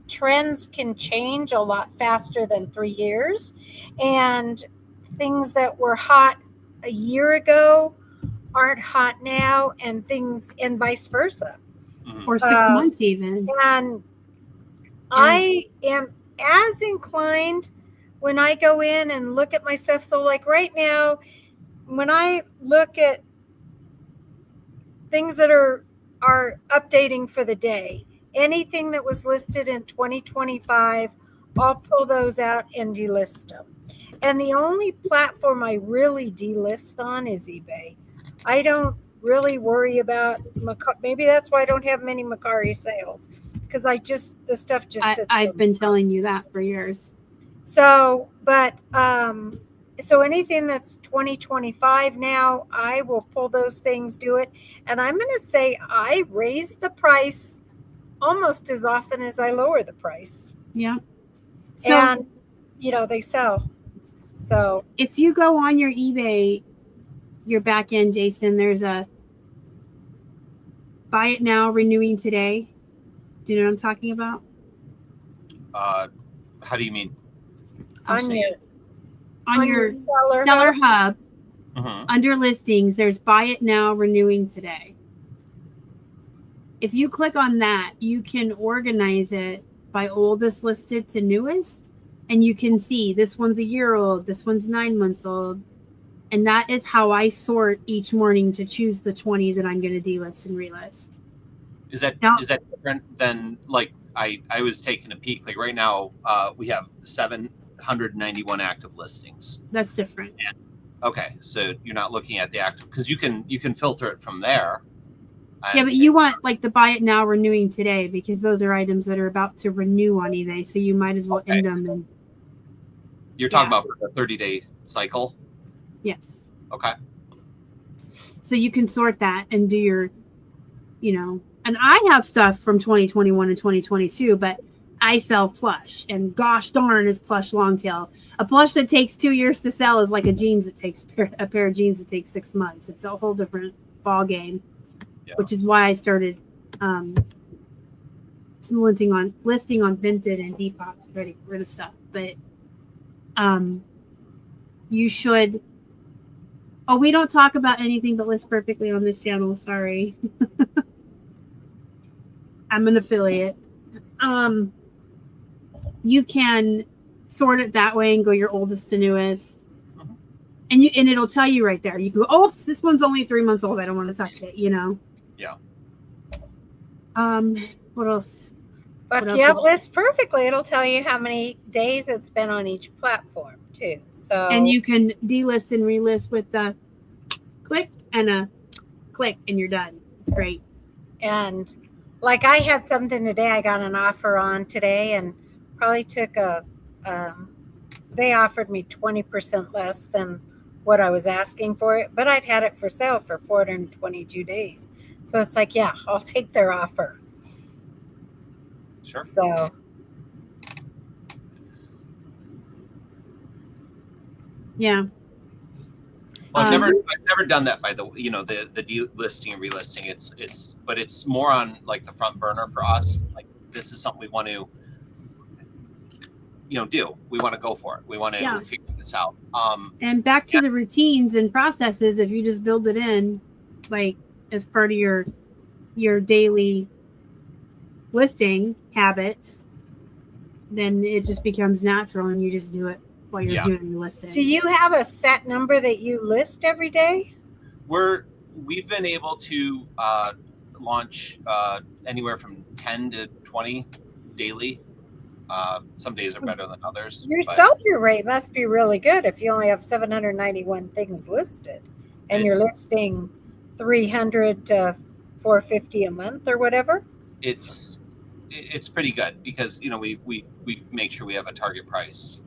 trends can change a lot faster than 3 years. And things that were hot a year ago aren't hot now, and vice versa. Or 6 months even. And I am as inclined when I go in and look at my stuff. So like right now, when I look at things that are updating for the day, anything that was listed in 2025, I'll pull those out and delist them. And the only platform I really delist on is eBay. I don't really worry about maybe that's why I don't have many Mercari sales, because the stuff just sits there. I've been telling you that for years. So, but so anything that's 2025 now, I will pull those things, do it. And I'm going to say I raise the price almost as often as I lower the price. Yeah. So, and, they sell. So if you go on your eBay, your back end, Jason, there's a buy it now, renewing today. Do you know what I'm talking about? How do you mean? On your seller hub, under listings, there's buy it now, renewing today. If you click on that, you can organize it by oldest listed to newest, and you can see this one's a year old, this one's 9 months old, and that is how I sort each morning to choose the 20 that I'm going to delist and relist. Is that different than, like, I was taking a peek, like right now we have 791 active listings. That's different. Okay, so you're not looking at the active, because you can filter it from there. Yeah, but you want like the buy it now, renewing today, because those are items that are about to renew on eBay, so you might as well end them. And you're talking about for the 30-day cycle? Yes. Okay. So you can sort that and do your, and I have stuff from 2021 and 2022, but I sell plush, and gosh darn is plush long tail. A plush that takes 2 years to sell is like a pair of jeans that takes 6 months. It's a whole different ball game, which is why I started listing on Vinted and Depop to try to get rid of stuff. But you should. Oh, we don't talk about anything but List Perfectly on this channel. Sorry. I'm an affiliate. You can sort it that way and go your oldest to newest. And it'll tell you right there. You can go, oh, this one's only 3 months old. I don't want to touch it, Yeah. What else? But if you have List Perfectly, it'll tell you how many days it's been on each platform too. So, and you can delist and relist with the click and a click, and you're done. It's great. And like I had something today, I got an offer on today, and probably took they offered me 20% less than what I was asking for it, but I'd had it for sale for 422 days. So it's like, yeah, I'll take their offer. Sure. So yeah. Well, I've never done that by the delisting and relisting. It's more on like the front burner for us. Like, this is something we want to do. We want to go for it. We want to figure this out. And back to the routines and processes, if you just build it in, like as part of your daily listing habits, then it just becomes natural, and you just do it while you're doing your listing. Do you have a set number that you list every day? We've been able to launch anywhere from 10 to 20 daily. Some days are better than others. Your sell-through rate must be really good if you only have 791 things listed, and you're listing 300 to 450 a month or whatever. It's pretty good, because we make sure we have a target price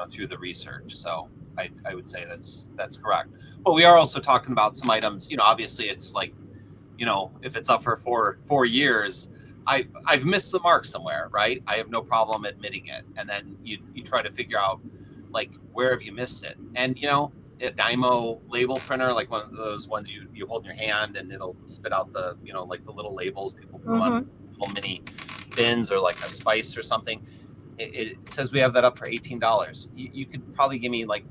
through the research. So I would say that's correct. But we are also talking about some items. Obviously it's like, if it's up for 4 years, I've missed the mark somewhere, right? I have no problem admitting it. And then you try to figure out, like, where have you missed it? And a Dymo label printer, like one of those ones you hold in your hand and it'll spit out the like the little labels people put on little mini bins, or like a spice or something. It says we have that up for $18. You could probably give me like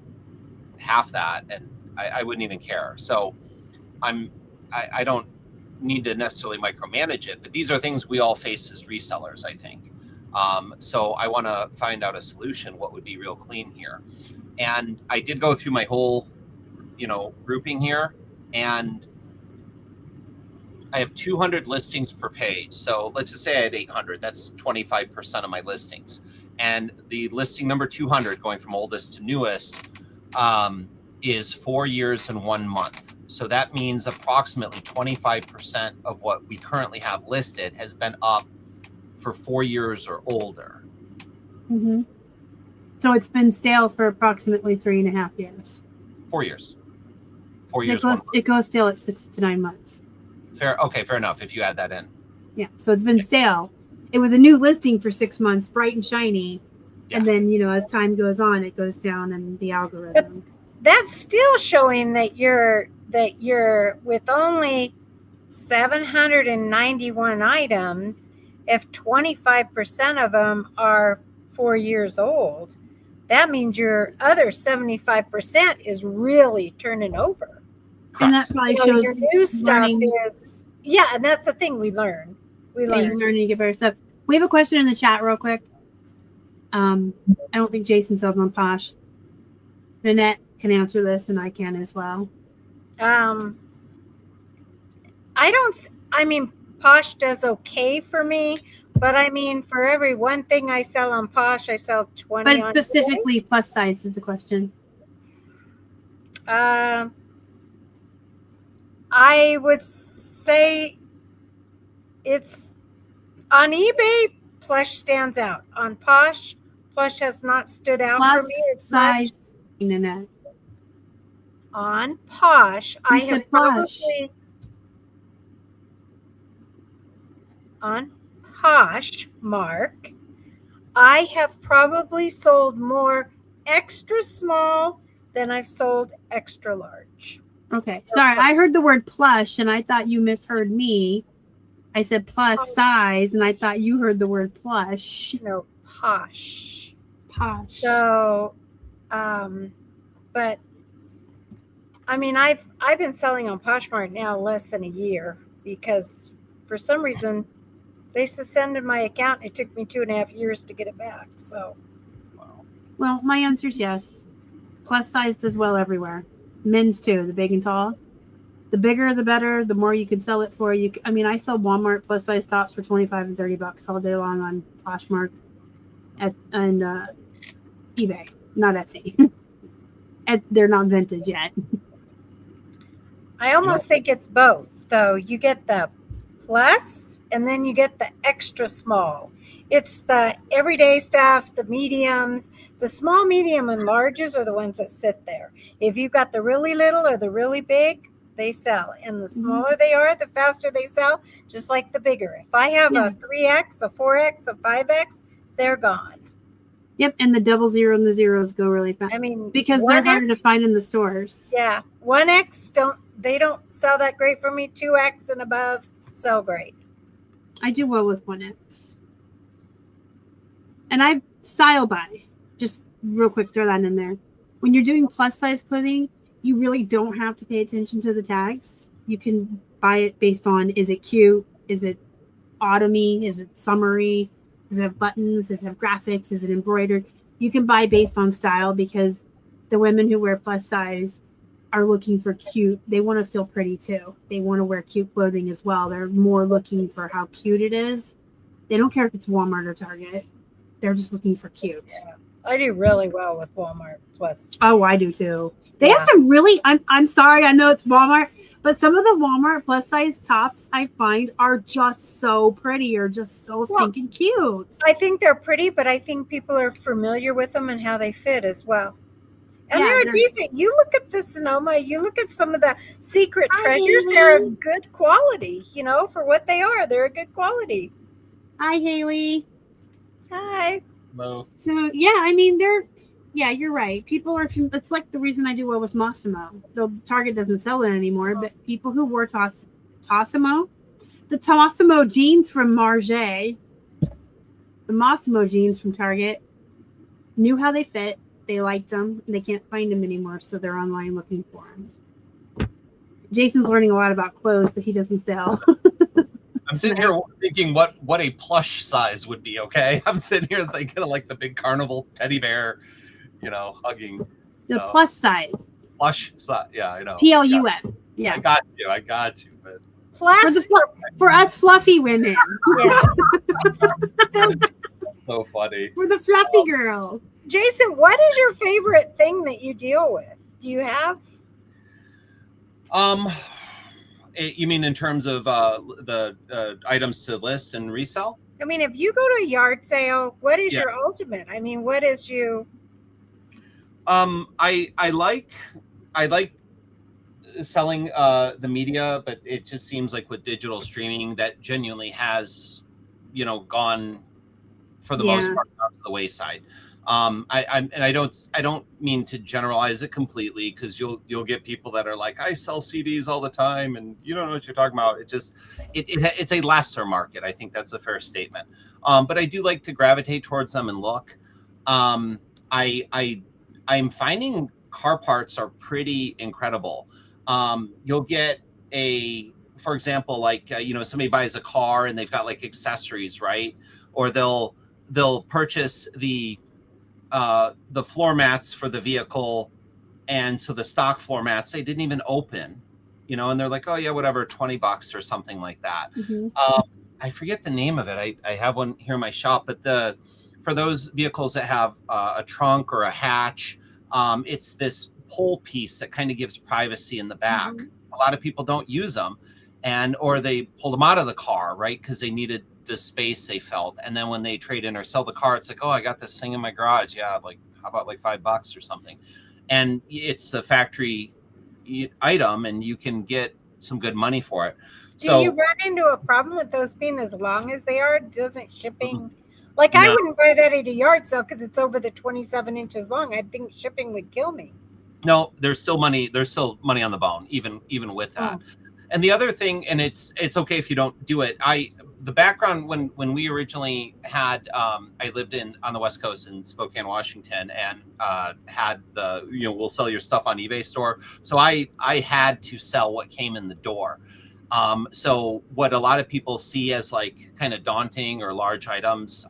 half that, and I wouldn't even care. So I don't need to necessarily micromanage it, but these are things we all face as resellers, I think. So I want to find out a solution, what would be real clean here. And I did go through my whole, grouping here, and I have 200 listings per page. So let's just say I had 800. That's 25% of my listings. And the listing number 200, going from oldest to newest, is 4 years and 1 month. So that means approximately 25% of what we currently have listed has been up for 4 years or older. Mm-hmm. So it's been stale for approximately 3.5 years. 4 years. 4 years. It goes stale at 6 to 9 months. Fair. Okay, fair enough. If you add that in. Yeah. So it's been stale. It was a new listing for 6 months, bright and shiny. Yeah. And then, as time goes on, it goes down in the algorithm. But that's still showing that you're with only 791 items. If 25% of them are 4 years old, that means your other 75% is really turning over. Correct. And that probably shows your new stuff is, and that's the thing we learn. You're learning to get better stuff. We have a question in the chat real quick. I don't think Jason sells on Posh. Nanette can answer this, and I can as well. Posh does okay for me, but for every one thing I sell on Posh, I sell 20 But on specifically eBay. Plus size is the question. I would say it's on eBay, Plush stands out. On Posh, Plush has not stood out plus for me. It's size, Nanette. On Posh, I have probably on Posh, Mark, I have probably sold more extra small than I've sold extra large. Okay, sorry, I heard the word plush and I thought you misheard me. I said plus size and I thought you heard the word plush. No, Posh. Posh. So, but I've been selling on Poshmark now less than a year because for some reason they suspended my account. It took me 2.5 years to get it back. So, well, my answer is yes. Plus size does well everywhere. Men's too, the big and tall. The bigger, the better. The more you can sell it for. I sell Walmart plus size tops for $25 and $30 all day long on Poshmark and eBay, not Etsy. They're not vintage yet. I almost think it's both, though. You get the plus and then you get the extra small. It's the everyday stuff, the mediums. The small, medium, and larges are the ones that sit there. If you've got the really little or the really big, they sell. And the smaller they are, the faster they sell, just like the bigger. If I have a 3X, a 4X, a 5X, they're gone. Yep, and the 00 and the zeros go really fast. Because they're harder to find in the stores. Yeah, 1X don't sell that great for me. 2X and above sell great. I do well with 1X. And I style buy. Just real quick, throw that in there. When you're doing plus size clothing, you really don't have to pay attention to the tags. You can buy it based on, is it cute? Is it autumny? Is it summery? Does it have buttons? Does it have graphics? Is it embroidered? You can buy based on style because the women who wear plus size are looking for cute. They want to feel pretty too. They want to wear cute clothing as well. They're more looking for how cute it is. They don't care if it's Walmart or Target. They're just looking for cute. Yeah. I do really well with Walmart plus. Oh, I do too. They have some really, I'm sorry, I know it's Walmart, but some of the Walmart plus size tops I find are just so pretty or just so stinking cute. I think they're pretty, but I think people are familiar with them and how they fit as well. And they're decent. You look at the Sonoma, you look at some of the secret treasures, they're a good quality, for what they are. They're a good quality. Hi, Haley. Hi. Hello. So, you're right. People are, it's like the reason I do well with Mossimo. Though Target doesn't sell it anymore, but people who wore Tossimo, the Tossimo jeans from Marge, the Mossimo jeans from Target, knew how they fit. They liked them. And they can't find them anymore, so they're online looking for them. Jason's learning a lot about clothes that he doesn't sell. I'm sitting here thinking what a plush size would be, okay? I'm sitting here thinking of like the big carnival teddy bear, hugging. The plus size. Plush size, yeah, I know. PLUS. Yeah. I got you. But plus for us fluffy women. Yeah. so funny. We're the fluffy girls. Jason, what is your favorite thing that you deal with? Do you have? You mean in terms of the items to list and resell? I mean, if you go to a yard sale, what is Yeah. your ultimate? I mean, what is you? I like selling the media, but it just seems like with digital streaming that genuinely has, gone for the most part out of the wayside. I don't mean to generalize it completely, because you'll get people that are like, I sell CDs all the time and you don't know what you're talking about. It's a lesser market. I think that's a fair statement. But I do like to gravitate towards them and look. I'm finding car parts are pretty incredible. You'll get for example, like, somebody buys a car and they've got like accessories, right? Or they'll purchase the floor mats for the vehicle. And so the stock floor mats, they didn't even open, and they're like, oh yeah, whatever, $20 or something like that. Mm-hmm. I forget the name of it. I have one here in my shop, but for those vehicles that have a trunk or a hatch, it's this pole piece that kind of gives privacy in the back. Mm-hmm. A lot of people don't use them, or they pull them out of the car, right? Because they needed the space they felt. And then when they trade in or sell the car, it's like, oh, I got this thing in my garage. Yeah, like, how about like $5 or something? And it's a factory item and you can get some good money for it. Do you run into a problem with those being as long as they are? Doesn't shipping, like, no. I wouldn't buy that at a yard sale because it's over the 27 inches long. I think shipping would kill me. No, there's still money on the bone, even with that. Oh. And the other thing, and it's okay if you don't do it. The background when we originally had, I lived on the West Coast in Spokane, Washington, and had the, we'll sell your stuff on eBay store. So I had to sell what came in the door. So what a lot of people see as like kind of daunting or large items,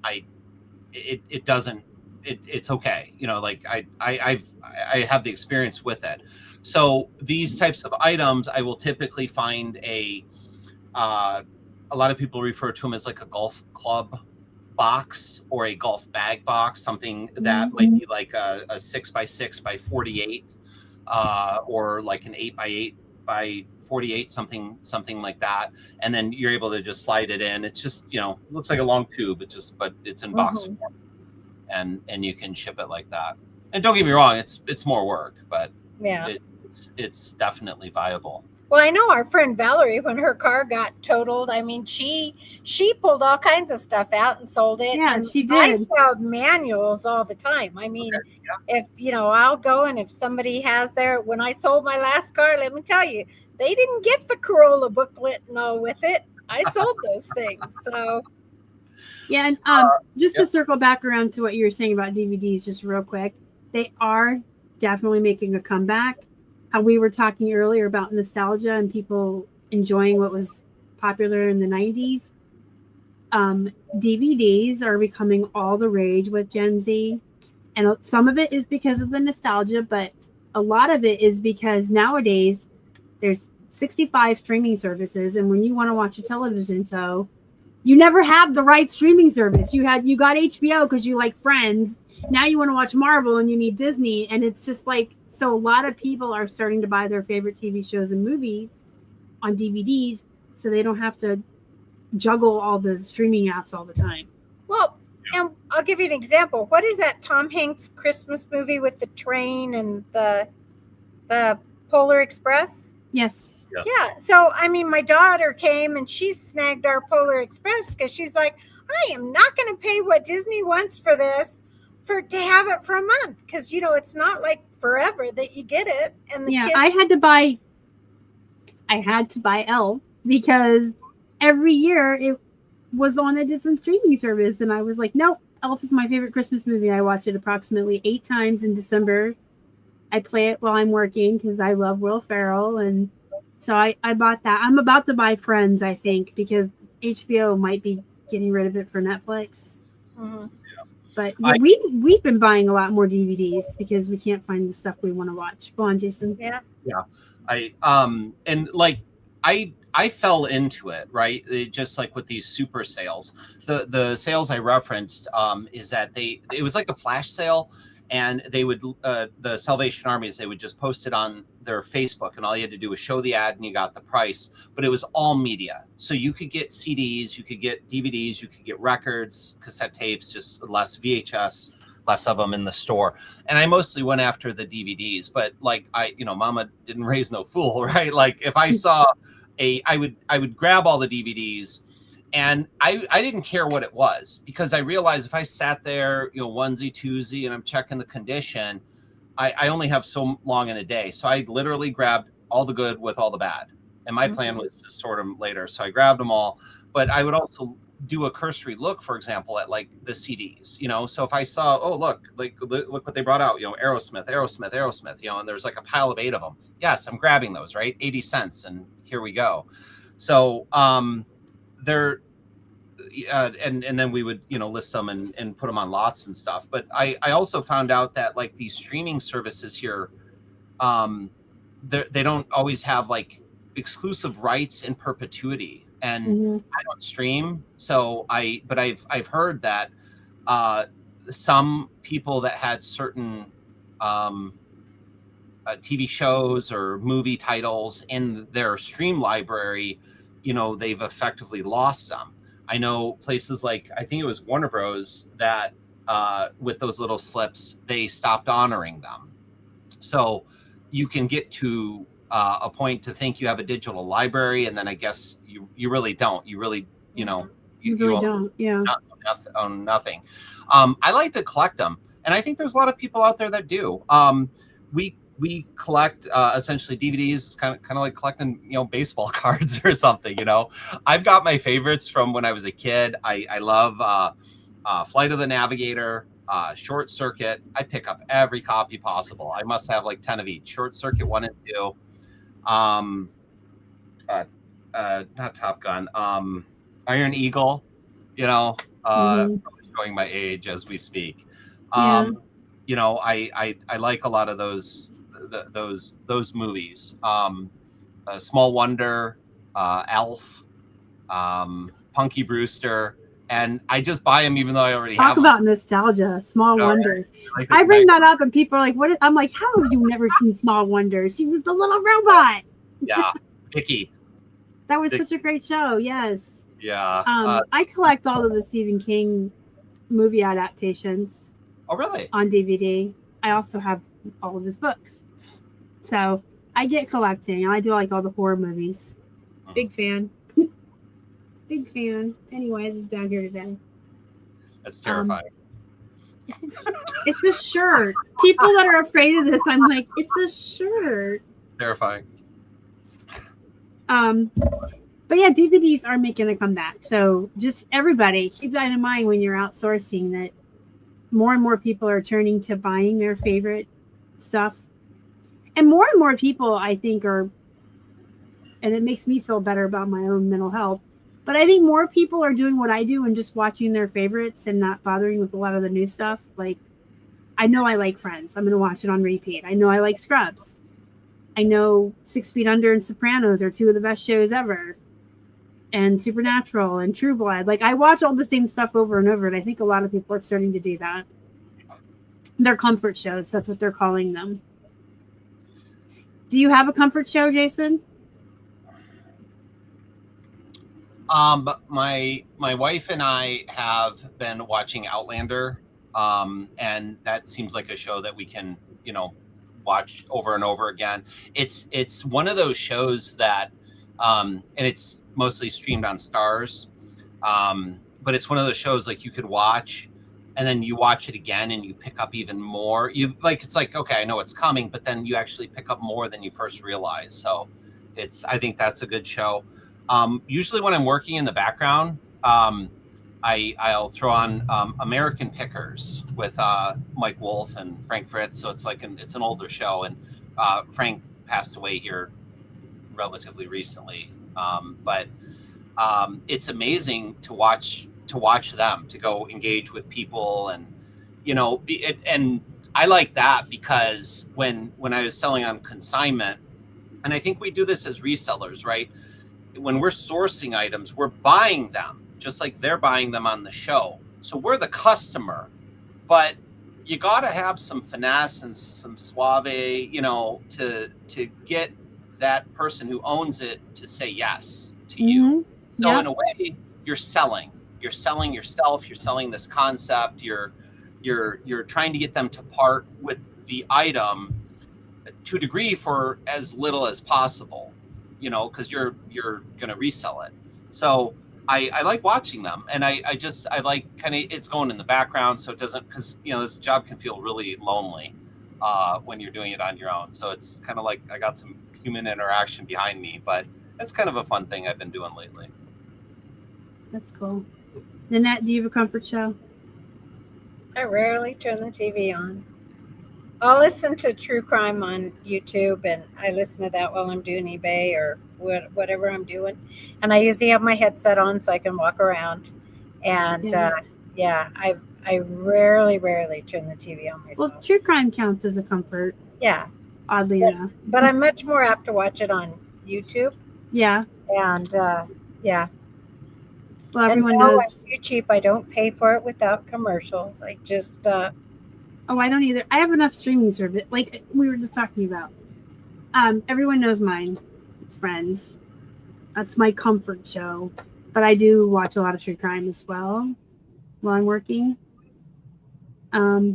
it's okay. Like I have the experience with it. So these types of items, I will typically find a lot of people refer to them as like a golf club box or a golf bag box, something that might be like a 6x6 by 48, or like an 8x8 by 48, something like that. And then you're able to just slide it in. It's just, looks like a long tube, but it's in box form, and you can ship it like that. And don't get me wrong, it's more work, but yeah, it's definitely viable. Well, I know our friend Valerie, when her car got totaled, I mean, she pulled all kinds of stuff out and sold it. Yeah, and she did. I sell manuals all the time. I mean, if, I'll go, and if somebody has when I sold my last car, let me tell you, they didn't get the Corolla booklet and all with it. I sold those things. So. Yeah. And just to circle back around to what you were saying about DVDs, just real quick, they are definitely making a comeback. How we were talking earlier about nostalgia and people enjoying what was popular in the 90s. DVDs are becoming all the rage with Gen Z. And some of it is because of the nostalgia, but a lot of it is because nowadays there's 65 streaming services. And when you want to watch a television show, you never have the right streaming service. You got HBO because you like Friends. Now you want to watch Marvel and you need Disney. And it's just like, so a lot of people are starting to buy their favorite TV shows and movies on DVDs so they don't have to juggle all the streaming apps all the time. Well, and I'll give you an example. What is that Tom Hanks Christmas movie with the train and the Polar Express? Yes. Yeah. So, I mean, my daughter came and she snagged our Polar Express because she's like, I am not going to pay what Disney wants for this to have it for a month. Because, it's not like forever that you get it. And kids... I had to buy Elf because every year it was on a different streaming service. And I was like, nope, Elf is my favorite Christmas movie. I watch it approximately 8 times in December. I play it while I'm working because I love Will Ferrell. And so I bought that. I'm about to buy Friends, I think, because HBO might be getting rid of it for Netflix. Mm-hmm. But we've been buying a lot more DVDs because we can't find the stuff we want to watch. Go on, Jason. Yeah. I I fell into it, right? Just like with these super sales. The sales I referenced is that it was like a flash sale, and they would the Salvation Armies, they would just post it on their Facebook, and all you had to do was show the ad and you got the price. But it was all media, so you could get CDs, you could get DVDs, you could get records, cassette tapes, just less VHS, less of them in the store. And I mostly went after the DVDs, but like mama didn't raise no fool, right? Like if I saw I would grab all the DVDs, and I didn't care what it was, because I realized if I sat there, onesie, twosie, and I'm checking the condition, I only have so long in a day. So I literally grabbed all the good with all the bad. And my plan was to sort them later. So I grabbed them all, but I would also do a cursory look, for example, at like the CDs, so if I saw, oh, look what they brought out, Aerosmith, and there's like a pile of 8 of them. Yes, I'm grabbing those, right? 80 cents. And here we go. So they're, and then we would, list them and put them on lots and stuff. But I also found out that like these streaming services here, they don't always have like exclusive rights in perpetuity. And I don't stream, but I've heard that some people that had certain TV shows or movie titles in their stream library, they've effectively lost some. I know places like, I think it was Warner Bros. That with those little slips, they stopped honoring them. So you can get to a point to think you have a digital library, and then I guess you really don't. You really, you really don't. Yeah. Own nothing. I like to collect them, and I think there's a lot of people out there that do. We collect essentially DVDs. It's kind of like collecting, baseball cards or something. I've got my favorites from when I was a kid. I love Flight of the Navigator, Short Circuit. I pick up every copy possible. I must have like 10 of each. Short Circuit 1 and 2. Not Top Gun. Iron Eagle. Probably showing my age as we speak. I like a lot of those movies. Small Wonder, Elf, Punky Brewster, and I just buy them even though I already have them. Talk about nostalgia. Small Wonder. Right. I bring that up and people are like, "What?" I'm like, "How have you never seen Small Wonder? She was the little robot." Yeah, Vicky. That was such a great show. Yes. Yeah. I collect all of the Stephen King movie adaptations. Oh, really? On DVD. I also have all of his books. So I get collecting. I do like all the horror movies. Big fan. Big fan. Anyways, it's down here today. That's terrifying. It's a shirt. People that are afraid of this, I'm like, it's a shirt. Terrifying. But yeah, DVDs are making a comeback. So just everybody keep that in mind when you're outsourcing, that more and more people are turning to buying their favorite stuff. And more people, I think, and it makes me feel better about my own mental health, but I think more people are doing what I do and just watching their favorites and not bothering with a lot of the new stuff. Like, I know I like Friends. I'm going to watch it on repeat. I know I like Scrubs. I know 6 Feet Under and Sopranos are 2 of the best shows ever. And Supernatural and True Blood. Like, I watch all the same stuff over and over, and I think a lot of people are starting to do that. They're comfort shows. That's what they're calling them. Do you have a comfort show, Jason? My wife and I have been watching Outlander, and that seems like a show that we can, watch over and over again. It's one of those shows that, and it's mostly streamed on Stars, but it's one of those shows like you could watch, and then you watch it again and you pick up even more. It's like, okay, I know it's coming, but then you actually pick up more than you first realized. So I think that's a good show. Usually when I'm working in the background, I'll throw on American Pickers with Mike Wolf and Frank Fritz. So it's an older show, and Frank passed away here relatively recently. But it's amazing to watch them, to go engage with people, and and I like that because when I was selling on consignment, and I think we do this as resellers, right? when we're sourcing items, we're buying them just like they're buying them on the show. So we're the customer, but you got to have some finesse and some suave, you know, to get that person who owns it to say yes to you. So in a way, you're selling yourself, you're selling this concept, you're trying to get them to part with the item to a degree for as little as possible, you know, because you're going to resell it. So I like watching them, and I like kind of it's going in the background, so it doesn't, because, you know, this job can feel really lonely when you're doing it on your own. So it's kind of like I got some human interaction behind me, but it's kind of a fun thing I've been doing lately. That's cool. Nanette, do you have a comfort show? I rarely turn the TV on. I'll listen to true crime on YouTube, and I listen to that while I'm doing eBay or whatever I'm doing. And I usually have my headset on so I can walk around. And I rarely turn the TV on myself. Well, true crime counts as a comfort. Yeah. Oddly enough. But I'm much more apt to watch it on YouTube. Yeah. And yeah. Well, everyone knows. I'm too cheap. I don't pay for it without commercials. I just. Oh, I don't either. I have enough streaming service, like we were just talking about. Everyone knows mine. It's Friends. That's my comfort show. But I do watch a lot of true crime as well while I'm working. I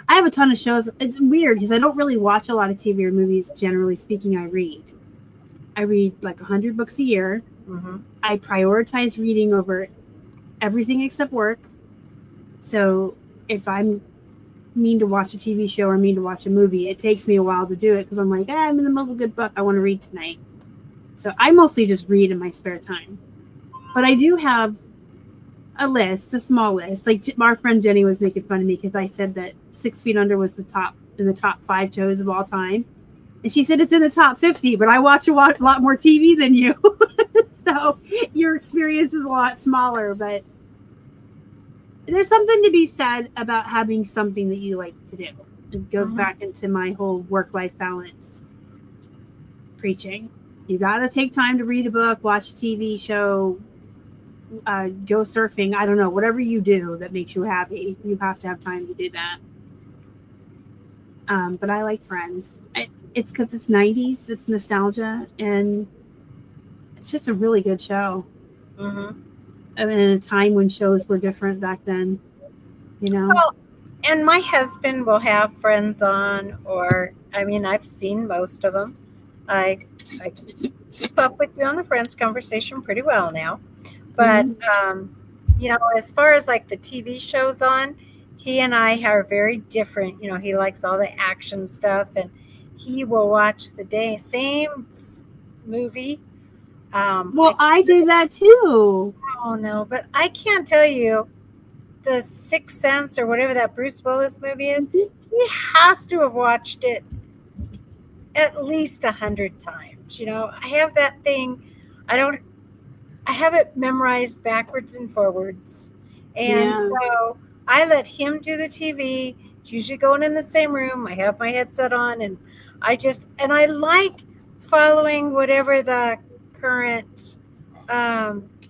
have a ton of shows. It's weird because I don't really watch a lot of TV or movies. Generally speaking, I read like 100 books a year. Mm-hmm. I prioritize reading over everything except work. So if I'm mean to watch a TV show or mean to watch a movie, it takes me a while to do it because I'm like, I'm in the middle of a good book. I want to read tonight. So I mostly just read in my spare time. But I do have a list, a small list. Like our friend Jenny was making fun of me because I said that 6 Feet Under was in the top 5 shows of all time. And she said it's in the top 50, but I watch a lot more TV than you. So your experience is a lot smaller, but there's something to be said about having something that you like to do. It goes back into my whole work-life balance preaching. You got to take time to read a book, watch a TV show, go surfing. I don't know, whatever you do that makes you happy, you have to have time to do that. But I like Friends. It's because it's 90s, it's nostalgia, and it's just a really good show. Mm-hmm. In a time when shows were different back then, you know. Well, and my husband will have Friends on, or I've seen most of them. I keep up with you on the Friends conversation pretty well now, but as far as like the TV shows on, he and I are very different. You know, he likes all the action stuff, and he will watch the same movie. I do that too. Oh no, but I can't tell you the Sixth Sense or whatever that Bruce Willis movie is. He has to have watched it at least 100 times. You know, I have that thing. I have it memorized backwards and forwards, and so I let him do the TV. It's usually going in the same room. I have my headset on, and I like following whatever the current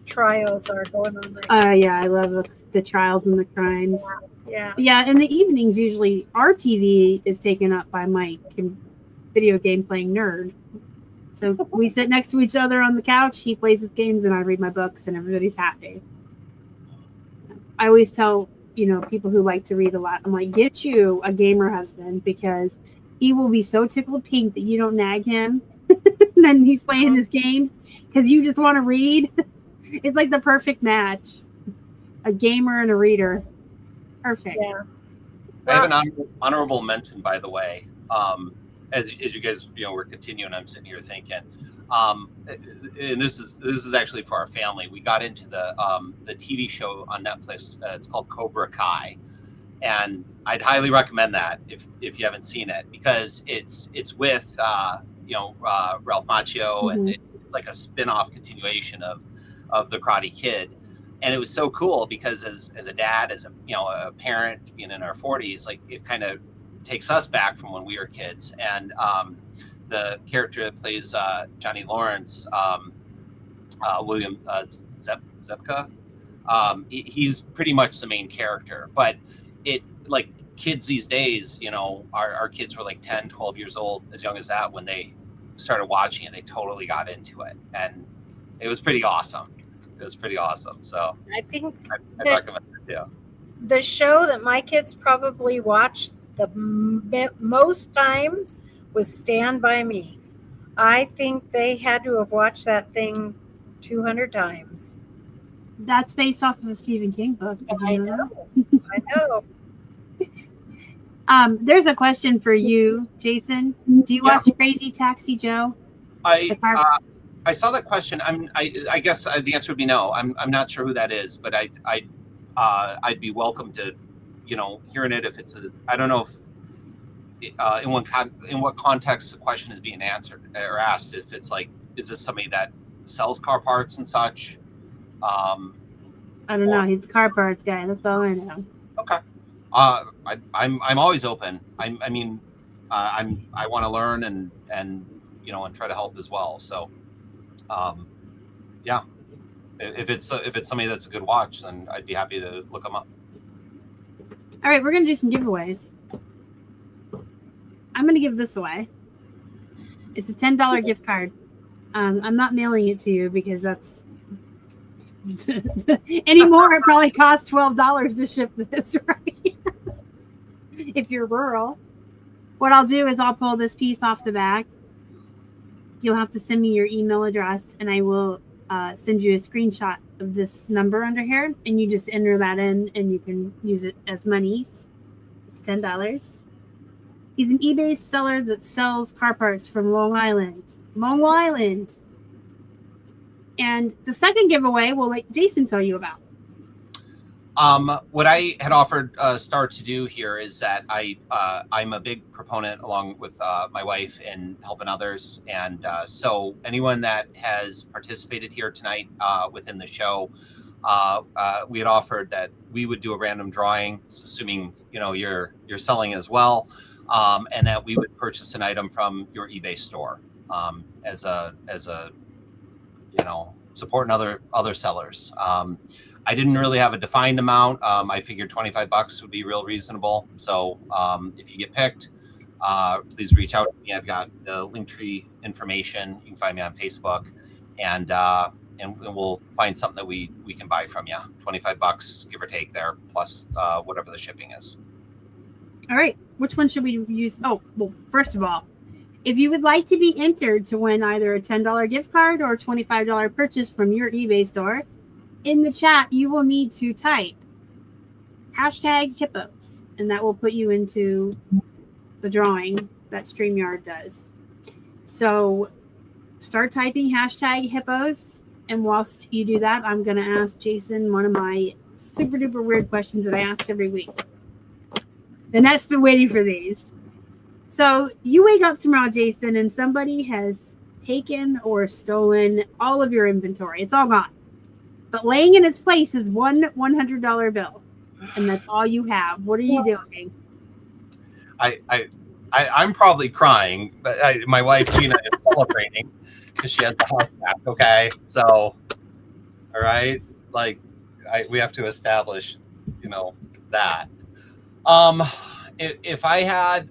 trials are going on right now. I love the trials and the crimes. Yeah. In the evenings, usually our TV is taken up by my video game playing nerd. So we sit next to each other on the couch. He plays his games and I read my books, and everybody's happy. I always tell people who like to read a lot, I'm like, get you a gamer husband, because he will be so tickled pink that you don't nag him. And then he's playing his games because you just want to read. It's like the perfect match. A gamer and a reader. Perfect. Yeah. I have an honorable mention, by the way. As you guys, we're continuing, I'm sitting here thinking, and this is actually for our family. We got into the TV show on Netflix. It's called Cobra Kai, and I'd highly recommend that if you haven't seen it, because it's with Ralph Macchio, and it's like a spin-off continuation of the Karate Kid. And it was so cool because as a dad, as a parent, being in our 40s, like it kind of takes us back from when we were kids. And the character that plays Johnny Lawrence, William Zepka. He's pretty much the main character, but it like kids these days, you know, our kids were like 10, 12 years old, as young as that, when they started watching it. They totally got into it, and it was pretty awesome. It was pretty awesome. So I think I recommend it too. the show that my kids probably watched the most times was Stand By Me. I think they had to have watched that thing 200 times. That's based off of a Stephen King book. Did I you know know. I know. that? There's a question for you, Jason. Do you watch Crazy Taxi Joe? I saw that question. I guess the answer would be no. I'm not sure who that is, but I'd be welcome to, you know, hearing it if it's a. I don't know if in what context the question is being answered or asked. If it's like, is this somebody that sells car parts and such? I don't know. He's a car parts guy. That's all I know. Okay. I'm always open. I want to learn and you know, and try to help as well. So, yeah, if it's somebody that's a good watch, then I'd be happy to look them up. All right, we're gonna do some giveaways. I'm gonna give this away. It's a $10 gift card. I'm not mailing it to you because that's anymore. It probably costs $12 to ship this, right? If you're rural. What I'll do is I'll pull this piece off the back. You'll have to send me your email address, and I will send you a screenshot of this number under here, and you just enter that in, and you can use it as monies. It's $10. He's an eBay seller that sells car parts from Long Island. Long Island. And the second giveaway, we'll let Jason tell you about. What I had offered Star to do here is that I'm a big proponent, along with my wife, in helping others. And so anyone that has participated here tonight within the show, we had offered that we would do a random drawing, assuming, you know, you're selling as well, and that we would purchase an item from your eBay store as a you know, supporting other sellers. I didn't really have a defined amount. I figured $25 would be real reasonable. So if you get picked, please reach out to me. I've got the Linktree information. You can find me on Facebook, and we'll find something that we can buy from you. $25, give or take there, plus whatever the shipping is. All right. Which one should we use? Oh, well, first of all, if you would like to be entered to win either a $10 gift card or a $25 purchase from your eBay store, in the chat, you will need to type #Hippos, and that will put you into the drawing that StreamYard does. So start typing #Hippos, and whilst you do that, I'm going to ask Jason one of my super duper weird questions that I ask every week. And that's been waiting for these. So you wake up tomorrow, Jason, and somebody has taken or stolen all of your inventory. It's all gone. But laying in its place is one $100 bill, and that's all you have. What are you doing? I'm probably crying, but my wife Gina is celebrating because she has the house back. Okay, so all right, like we have to establish, you know, that. If I had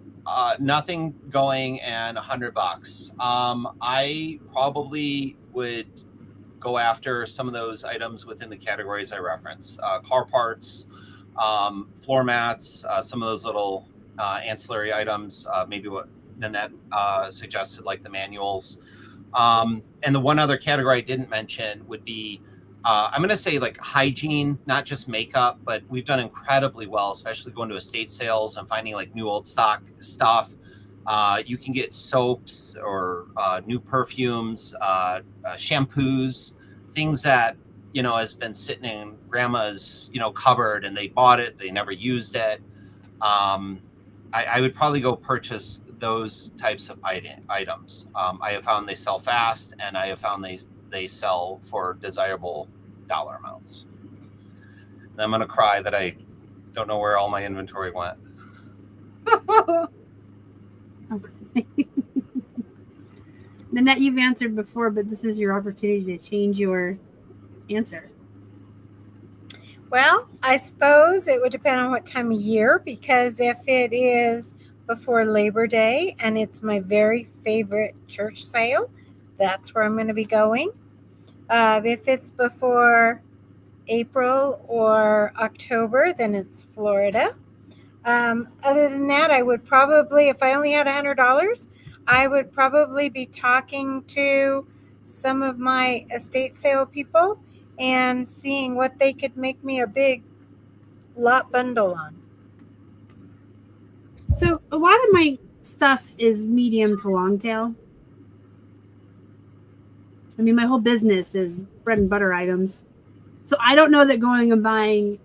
nothing going and $100, I probably would go after some of those items within the categories I reference: car parts, floor mats, some of those little ancillary items, maybe what Nanette suggested, like the manuals. And the one other category I didn't mention would be, I'm going to say, like hygiene, not just makeup, but we've done incredibly well, especially going to estate sales and finding like new old stock stuff. You can get soaps or new perfumes, shampoos, things that, you know, has been sitting in grandma's, you know, cupboard, and they bought it, they never used it. I would probably go purchase those types of items. I have found they sell fast, and I have found they sell for desirable dollar amounts. And I'm going to cry that I don't know where all my inventory went. Nanette, you've answered before, but this is your opportunity to change your answer. Well, I suppose it would depend on what time of year, because if it is before Labor Day and it's my very favorite church sale, that's where I'm going to be going. If it's before April or October, then it's Florida. Other than that, I would probably, if I only had $100, I would probably be talking to some of my estate sale people and seeing what they could make me a big lot bundle on. So a lot of my stuff is medium to long tail. I mean, my whole business is bread and butter items. So I don't know that going and buying,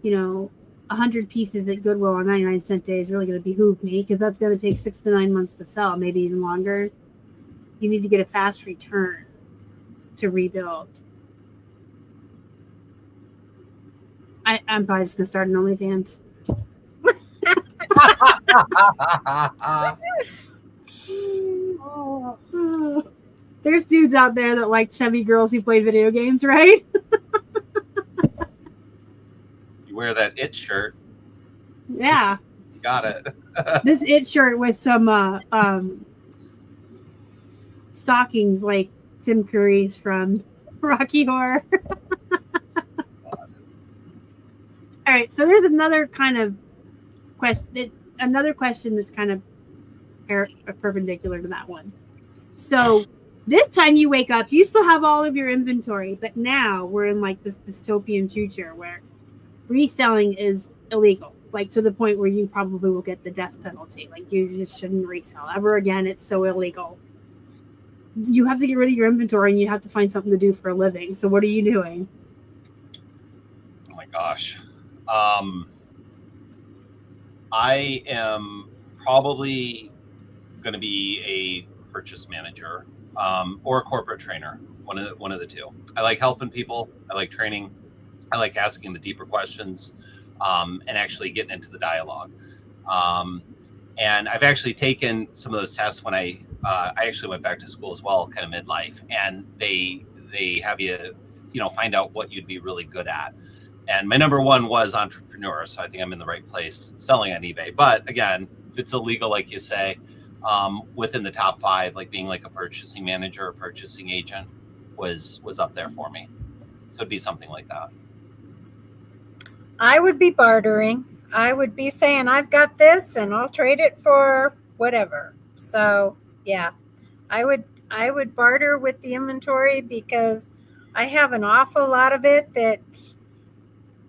100 pieces at Goodwill on 99-cent day is really going to behoove me, because that's going to take 6 to 9 months to sell, maybe even longer. You need to get a fast return to rebuild. I'm probably just going to start an OnlyFans. There's dudes out there that like chubby girls who play video games, right? You wear that It shirt. Yeah. You got it. This It shirt with some stockings like Tim Curry's from Rocky Horror. All right, so there's another kind of question that's kind of perpendicular to that one. So this time you wake up, you still have all of your inventory, but now we're in like this dystopian future where reselling is illegal, like to the point where you probably will get the death penalty. Like you just shouldn't resell ever again. It's so illegal. You have to get rid of your inventory and you have to find something to do for a living. So what are you doing? Oh my gosh. I am probably going to be a purchase manager or a corporate trainer. One of the two. I like helping people. I like training. I like asking the deeper questions and actually getting into the dialogue. And I've actually taken some of those tests when I actually went back to school as well, kind of midlife, and they have you find out what you'd be really good at. And my number one was entrepreneur. So I think I'm in the right place selling on eBay. But again, if it's illegal, like you say, within the top 5, like being like a purchasing manager or purchasing agent was up there for me. So it'd be something like that. I would be bartering. I would be saying, I've got this and I'll trade it for whatever. So yeah, I would barter with the inventory, because I have an awful lot of it that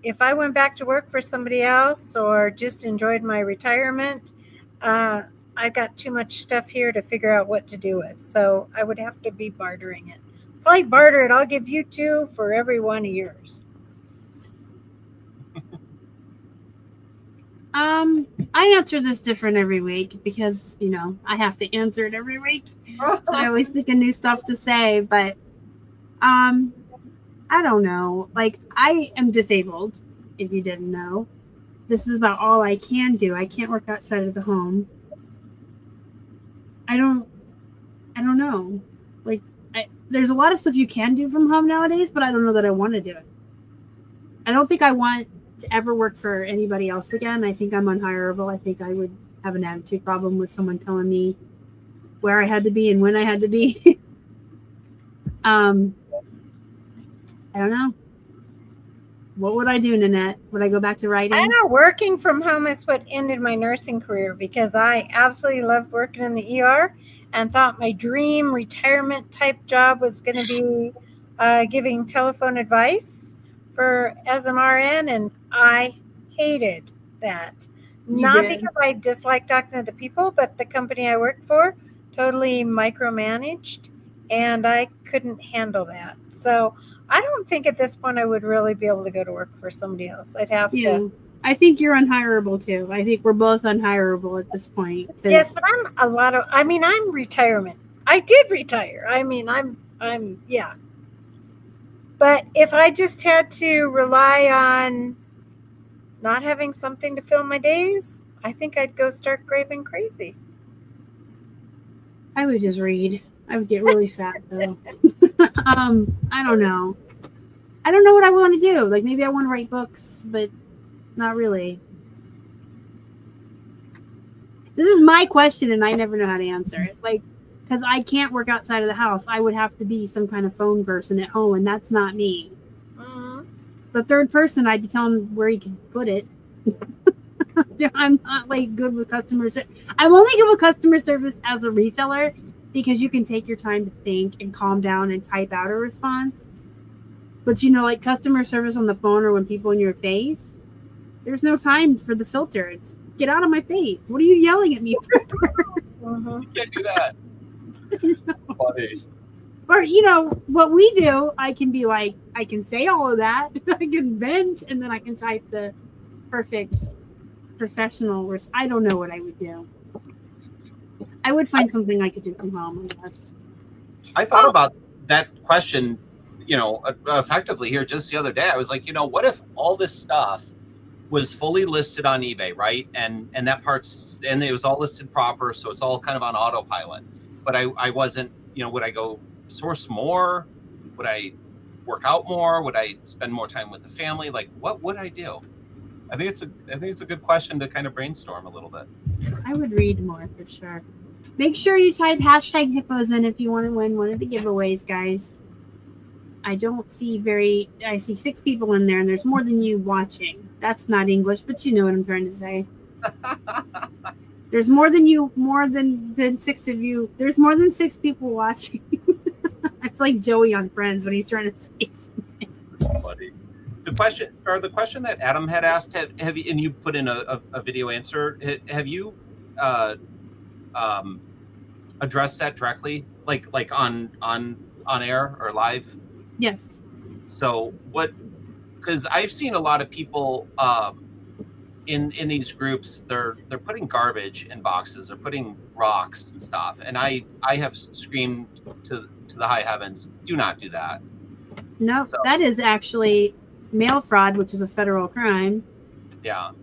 if I went back to work for somebody else or just enjoyed my retirement, I've got too much stuff here to figure out what to do with. So I would have to be bartering it. Probably barter it. I'll give you 2 for every one of yours. I answer this different every week because, I have to answer it every week. So I always think of new stuff to say, but I don't know. Like, I am disabled, if you didn't know. This is about all I can do. I can't work outside of the home. I don't know. Like, there's a lot of stuff you can do from home nowadays, but I don't know that I want to do it. I don't think I want to ever work for anybody else again. I think I'm unhireable. I think I would have an attitude problem with someone telling me where I had to be and when I had to be. I don't know. What would I do, Nanette? Would I go back to writing? I know working from home is what ended my nursing career, because I absolutely loved working in the ER and thought my dream retirement type job was going to be giving telephone advice as an RN, and I hated that. Not because I disliked talking to the people, but the company I worked for totally micromanaged, and I couldn't handle that. So I don't think at this point I would really be able to go to work for somebody else. I'd have to. I think you're unhireable too. I think we're both unhireable at this point. Yes, but I'm retirement. I did retire. Yeah. But if I just had to rely on not having something to fill my days, I think I'd go stark raving crazy. I would just read. I would get really fat though. I don't know. I don't know what I want to do. Like maybe I want to write books, but not really. This is my question and I never know how to answer it. Like, because I can't work outside of the house. I would have to be some kind of phone person at home, and that's not me. The third person, I'd be telling him where he can put it. I'm not like good with customer service. I'm only good with customer service as a reseller because you can take your time to think and calm down and type out a response. But you know, like customer service on the phone or when people in your face, there's no time for the filter. It's get out of my face. What are you yelling at me for? You can't do that. Funny. Or, you know, what we do, I can be like, I can say all of that. I can vent, and then I can type the perfect professional. I don't know what I would do. I would find something I could do from home, I guess. I thought about that question, you know, effectively here just the other day. I was like, you know, what if all this stuff was fully listed on eBay, right? And that part's, and it was all listed proper, so it's all kind of on autopilot. But I wasn't, you know, would I go source more? Would I work out more? Would I spend more time with the family? Like, what would I do? I think it's a good question to kind of brainstorm a little bit. I would read more for sure. Make sure you type hashtag hippos in if you want to win one of the giveaways, guys. I see 6 people in there, and there's more than you watching. That's not English, but you know what I'm trying to say. There's more than 6 of you. There's more than 6 people watching. I feel like Joey on Friends when he's trying to say something. That's funny. The question that Adam had asked, have you, and you put in a video answer, have you addressed that directly, like on air or live? Yes. So because I've seen a lot of people in these groups, they're putting garbage in boxes, they're putting rocks and stuff, and I have screamed to the high heavens, do not do that. No, so, that is actually mail fraud, which is a federal crime. Yeah. And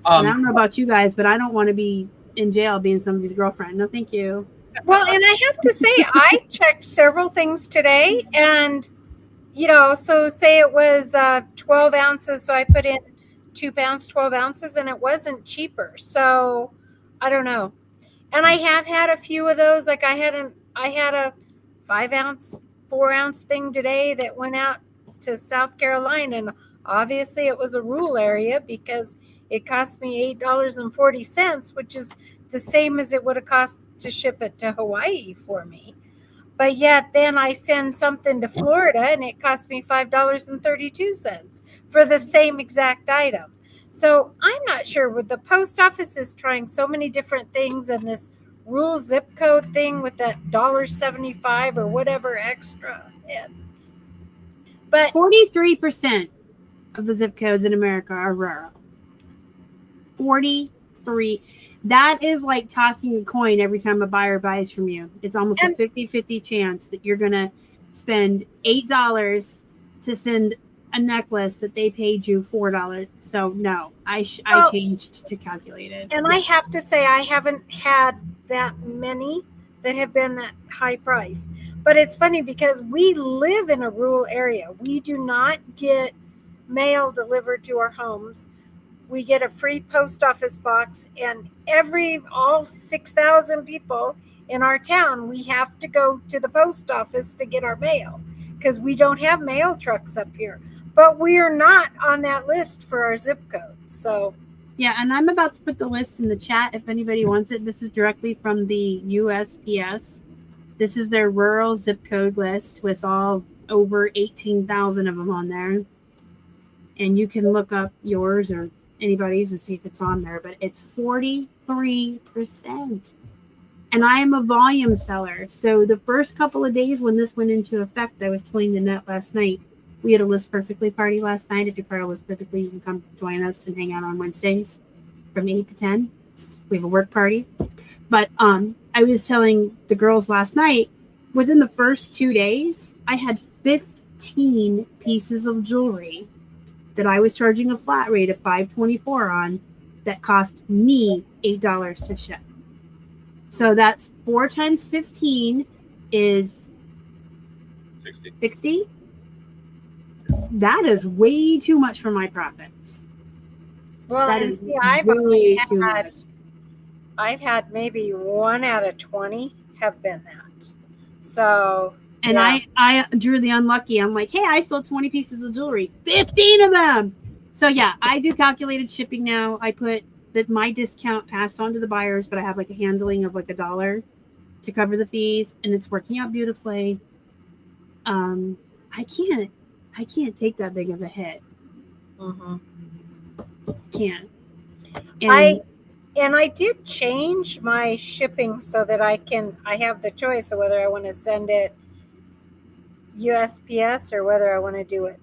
I don't know about you guys, but I don't want to be in jail being somebody's girlfriend. No, thank you. Well, and I have to say, I checked several things today, and, you know, so say it was 12 ounces, so I put in 2 pounds, 12 ounces, and it wasn't cheaper. So I don't know. And I have had a few of those. Like I had a 5 ounce, 4 ounce thing today that went out to South Carolina, and obviously it was a rural area because it cost me $8.40, which is the same as it would have cost to ship it to Hawaii for me. But yet then I send something to Florida and it cost me $5.32 for the same exact item. So I'm not sure, with the post office is trying so many different things, and this rural zip code thing with that $1.75 or whatever extra. But 43% of the zip codes in America are rural. 43. That is like tossing a coin every time a buyer buys from you. It's almost a 50-50 chance that you're going to spend $8 to send a necklace that they paid you $4. So no, I changed to calculated. And I have to say, I haven't had that many that have been that high price. But it's funny because we live in a rural area. We do not get mail delivered to our homes. We get a free post office box, and all 6,000 people in our town, we have to go to the post office to get our mail because we don't have mail trucks up here. But we are not on that list for our zip code. So yeah, and I'm about to put the list in the chat if anybody wants it. This is directly from the USPS. This is their rural zip code list with all over 18,000 of them on there. And you can look up yours or anybody's and see if it's on there, but it's 43%. And I am a volume seller. So the first couple of days when this went into effect, I was telling Nanette last night, we had a List Perfectly party last night. If you're part of List Perfectly, you can come join us and hang out on Wednesdays from 8 to 10. We have a work party. But I was telling the girls last night, within the first 2 days, I had 15 pieces of jewelry that I was charging a flat rate of $5.24 on that cost me $8 to ship. So that's 4 times 15 is 60. That is way too much for my profits. Well, That and is see, I've only way too much. I've had maybe 1 out of 20 have been that. So, and yeah. I drew the unlucky. I'm like, hey, I sold 20 pieces of jewelry, 15 of them. So yeah, I do calculated shipping now. I put that my discount passed on to the buyers, but I have like a handling of like $1 to cover the fees, and it's working out beautifully. I can't take that big of a hit. Mm-hmm. Can't. And I did change my shipping so that I have the choice of whether I want to send it USPS or whether I want to do it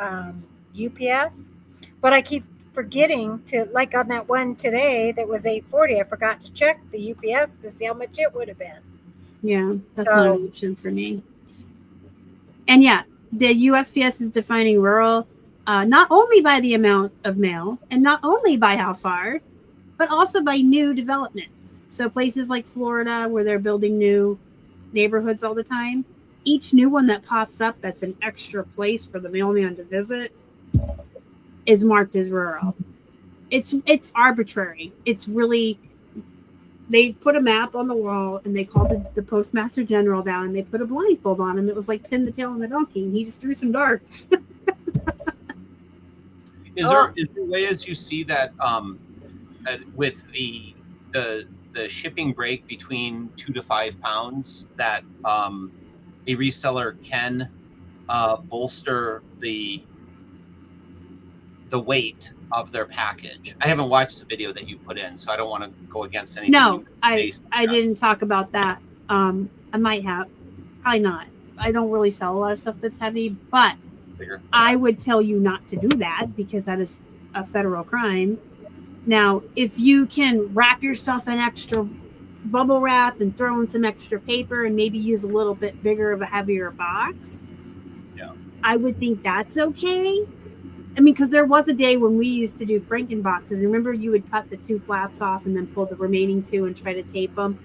UPS. But I keep forgetting to, like on that one today that was $8.40, I forgot to check the UPS to see how much it would have been. Yeah, that's not an option for me. And yeah, the USPS is defining rural not only by the amount of mail and not only by how far, but also by new developments. So places like Florida, where they're building new neighborhoods all the time, each new one that pops up that's an extra place for the mailman to visit is marked as rural. It's arbitrary. It's really, they put a map on the wall and they called the postmaster general down and they put a blindfold on him. It was like pin the tail on the donkey, and he just threw some darts. Is there a way, as you see that with the shipping break between 2 to 5 pounds, that a reseller can bolster the weight of their package? I haven't watched the video that you put in, so I don't want to go against anything. No, I didn't talk about that. I might have, probably not. I don't really sell a lot of stuff that's heavy, but I would tell you not to do that because that is a federal crime. Now, if you can wrap your stuff in extra bubble wrap and throw in some extra paper and maybe use a little bit bigger of a heavier box, I would think that's okay. I mean, because there was a day when we used to do Franken boxes. Remember, you would cut the 2 flaps off and then pull the remaining 2 and try to tape them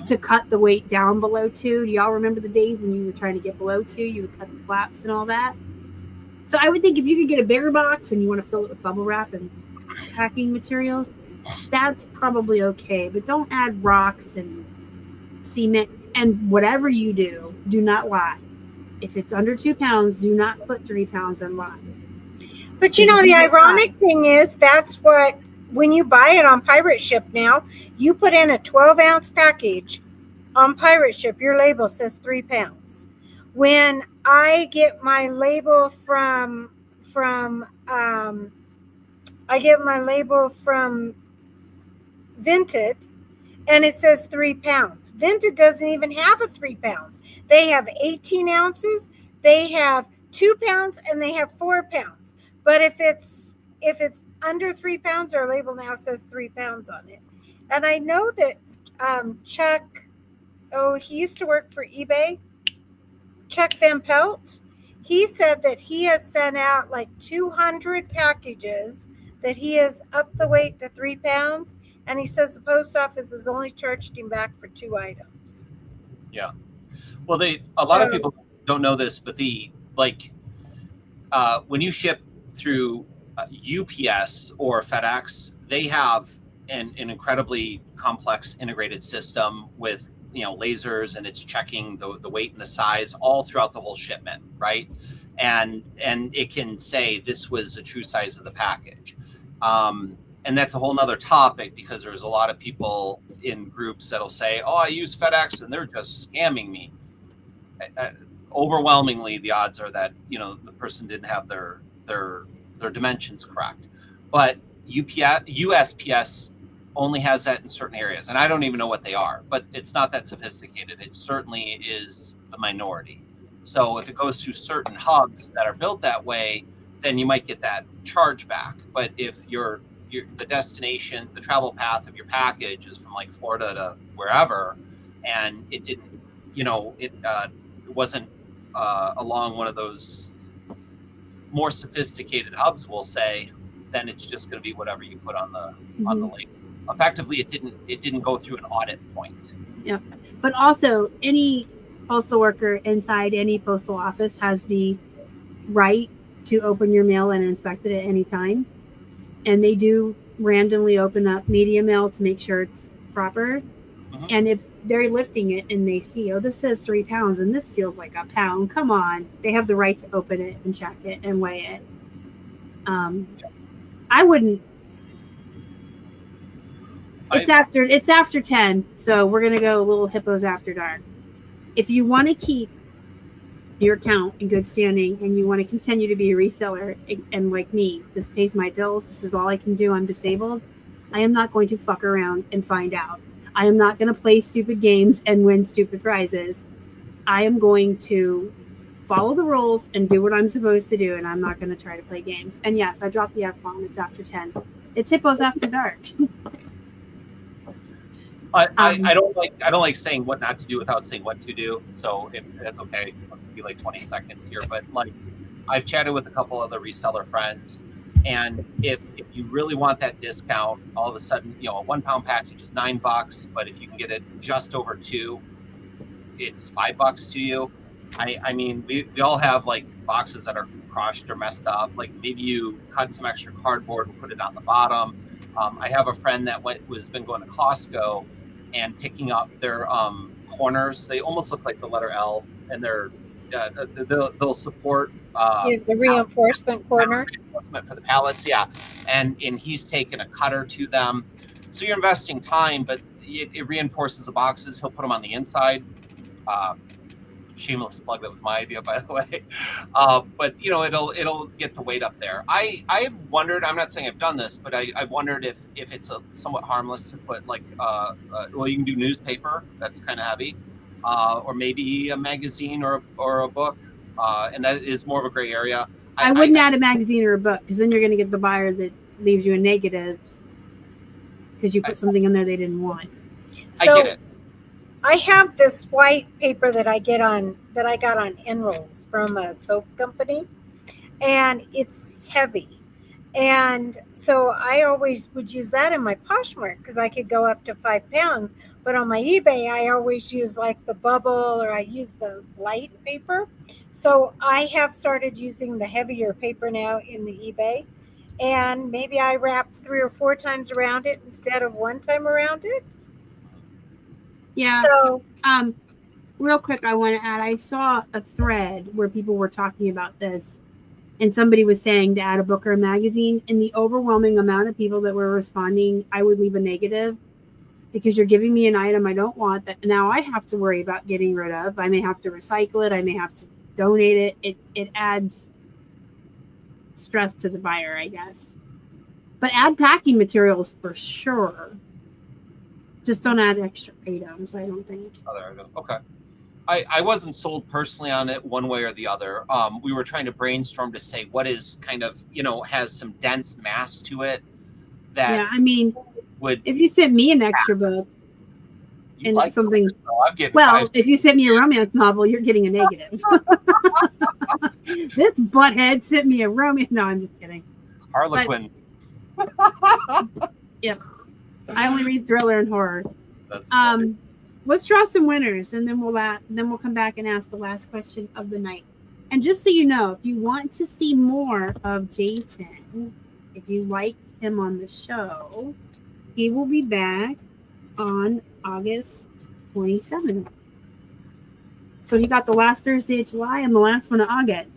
to cut the weight down below 2. Do y'all remember the days when you were trying to get below 2? You would cut the flaps and all that. So I would think if you could get a bigger box and you want to fill it with bubble wrap and packing materials, that's probably okay. But don't add rocks and cement. And whatever you do, do not lie. If it's under 2 pounds, do not put 3 pounds and lie. But you know, the ironic thing is that's what, when you buy it on Pirate Ship now, you put in a 12-ounce package on Pirate Ship, your label says 3 pounds. When I get my label from Vinted, and it says 3 pounds. Vinted doesn't even have a 3 pounds. They have 18 ounces, they have 2 pounds, and they have 4 pounds. But if it's under 3 pounds, our label now says 3 pounds on it. And I know that Chuck, he used to work for eBay, Chuck Van Pelt, he said that he has sent out like 200 packages that he has upped the weight to 3 pounds. And he says the post office has only charged him back for 2 items. Yeah. Well, a lot of people don't know this, but when you ship through UPS or FedEx, they have an incredibly complex integrated system with lasers, and it's checking the weight and the size all throughout the whole shipment, right? And it can say this was a true size of the package. And that's a whole nother topic, because there's a lot of people in groups that'll say, oh, I use FedEx and they're just scamming me. Overwhelmingly, the odds are that the person didn't have their dimensions correct. But USPS only has that in certain areas, and I don't even know what they are, but it's not that sophisticated. It certainly is the minority. So if it goes to certain hubs that are built that way, then you might get that charge back. But if the destination, the travel path of your package is from like Florida to wherever, and it didn't, it wasn't along one of those more sophisticated hubs, we'll say, then it's just going to be whatever you put on the label. effectively it didn't go through an audit point. Yeah, but also any postal worker inside any postal office has the right to open your mail and inspect it at any time, and they do randomly open up media mail to make sure it's proper. And if they're lifting it and they see, oh, this says 3 pounds and this feels like a pound, come on, they have the right to open it and check it and weigh it. I wouldn't. It's after 10, so we're gonna go a little hippos after dark. If you want to keep your account in good standing and you want to continue to be a reseller, and like me, this pays my bills, this is all I can do, I'm disabled, I am not going to fuck around and find out. I am not going to play stupid games and win stupid prizes. I am going to follow the rules and do what I'm supposed to do, and I'm not going to try to play games. And yes, I dropped the F-bomb. It's after 10. It's hippos after dark. I don't like saying what not to do without saying what to do. So if that's okay, I'll be like 20 seconds here. But like, I've chatted with a couple other reseller friends, and if you really want that discount, all of a sudden, a 1 pound package is $9, but if you can get it just over 2, it's $5 to you. I mean, we all have like boxes that are crushed or messed up. Like maybe you cut some extra cardboard and put it on the bottom. I have a friend that was been going to Costco and picking up their corners. They almost look like the letter L, and they'll support the reinforcement corner. Reinforcement for the pallets, yeah. And he's taken a cutter to them. So you're investing time, but it reinforces the boxes. He'll put them on the inside. Shameless plug, that was my idea, by the way. But it'll get the weight up there. I've wondered, I'm not saying I've done this, but I've wondered if it's somewhat harmless to put like well, you can do newspaper, that's kind of heavy, or maybe a magazine or a book, and that is more of a gray area. I wouldn't add a magazine or a book, because then you're going to get the buyer that leaves you a negative because you put something in there they didn't want. I get it. I have this white paper that I got on Enrolls from a soap company, and it's heavy. And so I always would use that in my Poshmark because I could go up to 5 pounds. But on my eBay, I always use like the bubble, or I use the light paper. So I have started using the heavier paper now in the eBay. And maybe I wrap 3 or 4 times around it instead of 1 time around it. Yeah. So, real quick, I want to add, I saw a thread where people were talking about this, and somebody was saying to add a book or a magazine, and the overwhelming amount of people that were responding, I would leave a negative, because you're giving me an item I don't want that now I have to worry about getting rid of. I may have to recycle it. I may have to donate it. It adds stress to the buyer, I guess. But add packing materials for sure. Just don't add extra items, I don't think. Okay. I wasn't sold personally on it one way or the other. We were trying to brainstorm to say what is kind of, has some dense mass to it. That I mean, if you sent me an extra book and like something, if you sent me a romance novel, you're getting a negative. This butthead sent me a romance. No, I'm just kidding. Harlequin. Yeah. I only read thriller and horror. That's let's draw some winners, and then we'll come back and ask the last question of the night. And just so you know, if you want to see more of Jason, if you liked him on the show, he will be back on August 27th. So he got the last Thursday of July and the last one of August.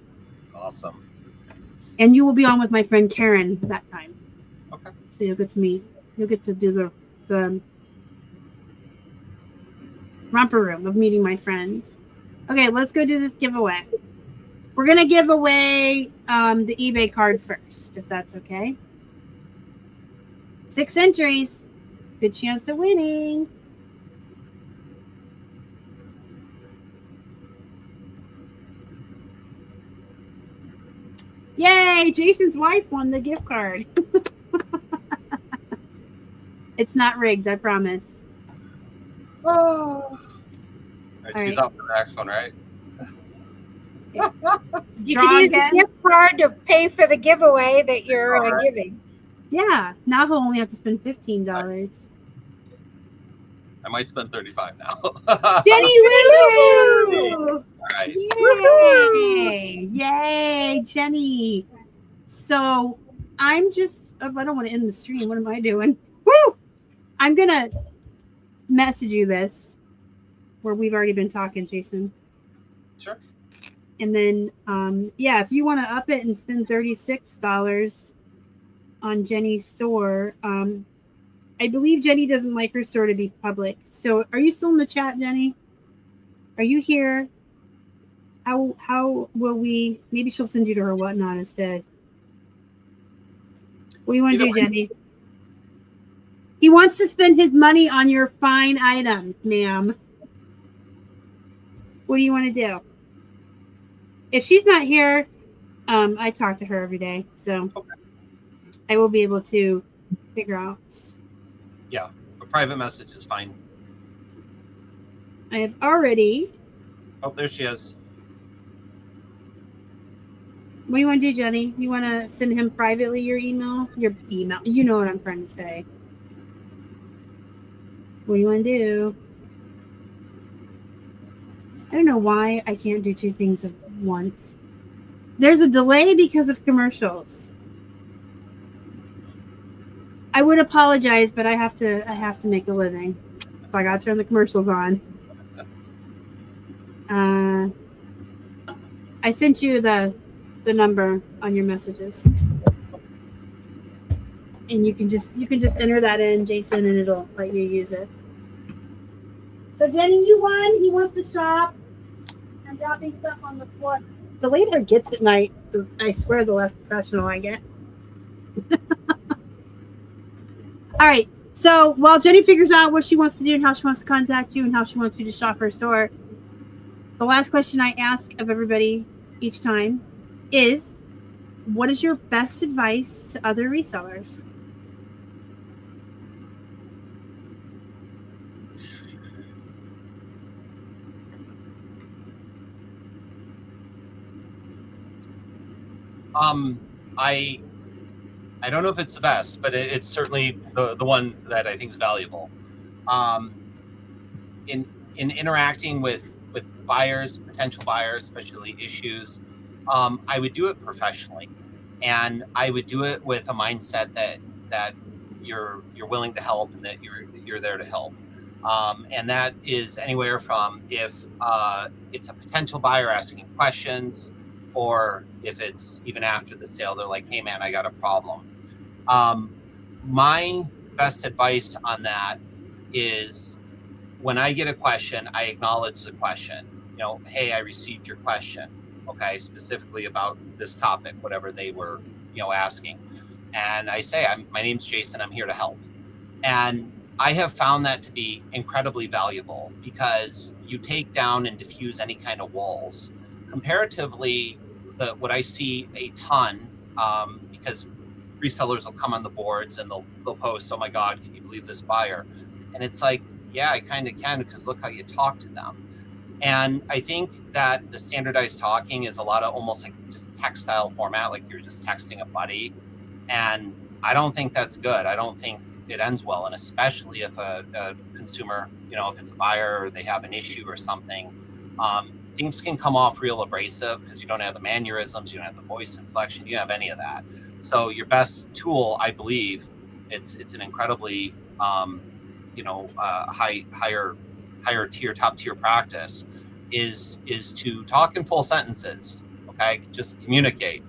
Awesome. And you will be on with my friend Karen that time. Okay. So you'll get to do the romper room of meeting my friends. Okay, let's go do this giveaway. We're going to give away the eBay card first, if that's okay. 6 entries. Good chance of winning. Yay! Jason's wife won the gift card. It's not rigged, I promise. Oh. She's up for the next one, right? You could use a gift card to pay for the giveaway that you're giving. Yeah, now he'll only have to spend $15. I might spend 35 now. Jenny Lou! All right. Yay! Yay, Jenny. So I'm just, I don't want to end the stream. What am I doing? Woo! I'm going to message you this where we've already been talking, Jason. Sure. And then, yeah, if you want to up it and spend $36 on Jenny's store, I believe Jenny doesn't like her store to be public. So are you still in the chat, Jenny? Are you here? How will we, maybe she'll send you to her whatnot instead. What do you want to do, Jenny? He wants to spend his money on your fine items, ma'am. What do you want to do? If she's not here, I talk to her every day, so okay. I will be able to figure out. Yeah, a private message is fine. I have already. Oh, there she is. What do you want to do, Jenny? You want to send him privately your email? Your email. You know what I'm trying to say. What do you want to do? I don't know why I can't do two things at once. There's a delay because of commercials. I would apologize, but I have to make a living. So I got to turn the commercials on. I sent you the number on your messages, and you can just enter that in, Jason, and it'll let you use it. So Jenny, you won. He wants to shop. I'm dropping stuff on the floor. The later it gets at night, I swear, the less professional I get. All right. So while Jenny figures out what she wants to do and how she wants to contact you and how she wants you to shop her store, the last question I ask of everybody each time is, what is your best advice to other resellers? I don't know if it's the best, but it's certainly the one that I think is valuable. In interacting with buyers, potential buyers, especially issues, I would do it professionally, and I would do it with a mindset that you're willing to help and that you're there to help. And that is anywhere from if it's a potential buyer asking questions, or if it's even after the sale, they're like, hey man, I got a problem. My best advice on that is, when I get a question, I acknowledge the question. You know, hey, I received your question. Okay, specifically about this topic, whatever they were, asking. And I say, my name's Jason, I'm here to help. And I have found that to be incredibly valuable, because you take down and diffuse any kind of walls. Comparatively, what I see a ton, because resellers will come on the boards and they'll post, oh my God, can you believe this buyer? And it's like, yeah, I kind of can, because look how you talk to them. And I think that the standardized talking is a lot of almost like just textile format, like you're just texting a buddy. And I don't think that's good. I don't think it ends well. And especially if a consumer, if it's a buyer or they have an issue or something, things can come off real abrasive because you don't have the mannerisms, you don't have the voice inflection, you don't have any of that. So your best tool, I believe, it's an incredibly, higher tier, top tier practice is to talk in full sentences. Okay, just communicate.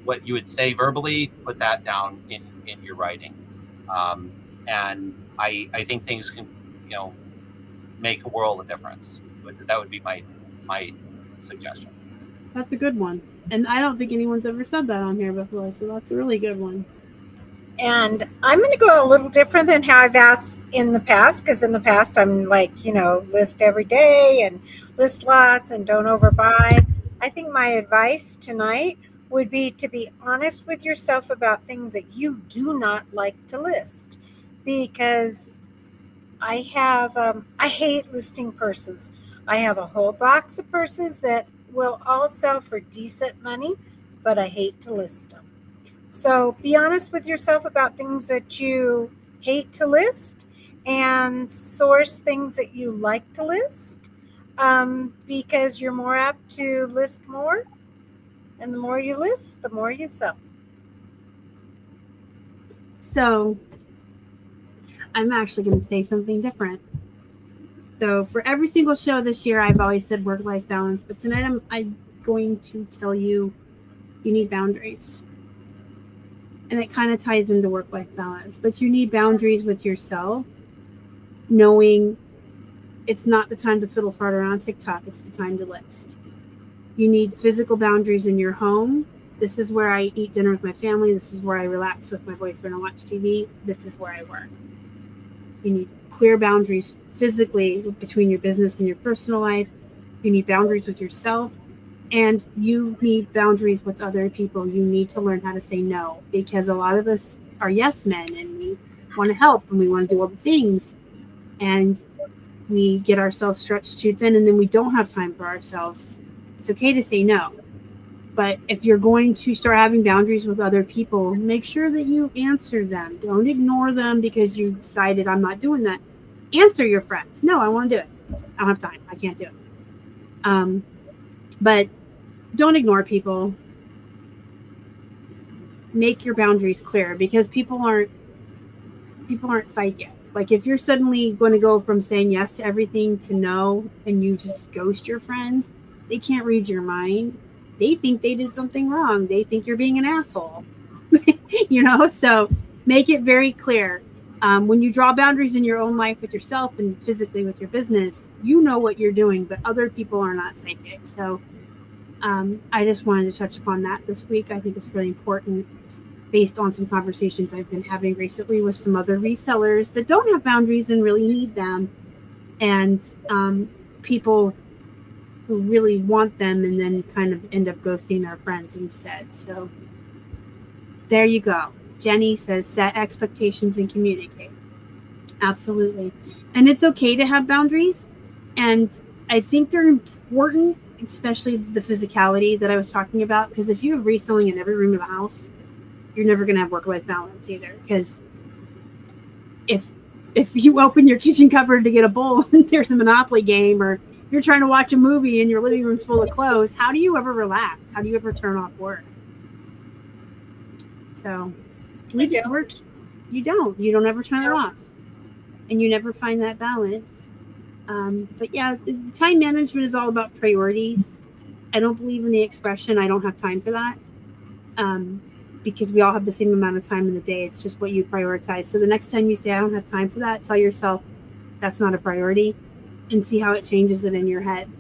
What you would say verbally, put that down in your writing. And I think things can, make a world of difference. That would be my suggestion. That's a good one. And I don't think anyone's ever said that on here before, so that's a really good one. And I'm going to go a little different than how I've asked in the past, because in the past I'm like, list every day and list lots and don't overbuy. I think my advice tonight would be to be honest with yourself about things that you do not like to list, because I hate listing purses. I have a whole box of purses that will all sell for decent money, but I hate to list them. So be honest with yourself about things that you hate to list and source things that you like to list, because you're more apt to list more. And the more you list, the more you sell. So I'm actually going to say something different. So for every single show this year, I've always said work-life balance, but tonight I'm going to tell you need boundaries. And it kind of ties into work-life balance, but you need boundaries with yourself, knowing it's not the time to fiddle fart around TikTok, it's the time to list. You need physical boundaries in your home. This is where I eat dinner with my family. This is where I relax with my boyfriend and watch TV. This is where I work. You need clear boundaries physically between your business and your personal life. You need boundaries with yourself, and you need boundaries with other people. You need to learn how to say no, because a lot of us are yes men and we want to help and we want to do all the things, and we get ourselves stretched too thin, and then we don't have time for ourselves. It's okay to say no. But if you're going to start having boundaries with other people, make sure that you answer them. Don't ignore them because you decided I'm not doing that. Answer your friends. No, I want to do it. I don't have time. I can't do it. But don't ignore people. Make your boundaries clear, because people aren't psychic. Like if you're suddenly going to go from saying yes to everything to no, and you just ghost your friends, they can't read your mind. They think they did something wrong. They think you're being an asshole. So make it very clear. When you draw boundaries in your own life with yourself and physically with your business, you know what you're doing, but other people are not psychic. So I just wanted to touch upon that this week. I think it's really important based on some conversations I've been having recently with some other resellers that don't have boundaries and really need them, and people who really want them and then kind of end up ghosting their friends instead. So there you go. Jenny says set expectations and communicate. Absolutely. And it's okay to have boundaries. And I think they're important, especially the physicality that I was talking about, because if you have reselling in every room of the house, you're never going to have work-life balance either. Because if you open your kitchen cupboard to get a bowl and there's a Monopoly game, or you're trying to watch a movie and your living room's full of clothes, how do you ever relax? How do you ever turn off work? So you don't ever turn it off, and you never find that balance. But yeah, time management is all about priorities. I don't believe in the expression I don't have time for that, because we all have the same amount of time in the day. It's just what you prioritize. So the next time you say I don't have time for that, tell yourself that's not a priority, and see how it changes it in your head.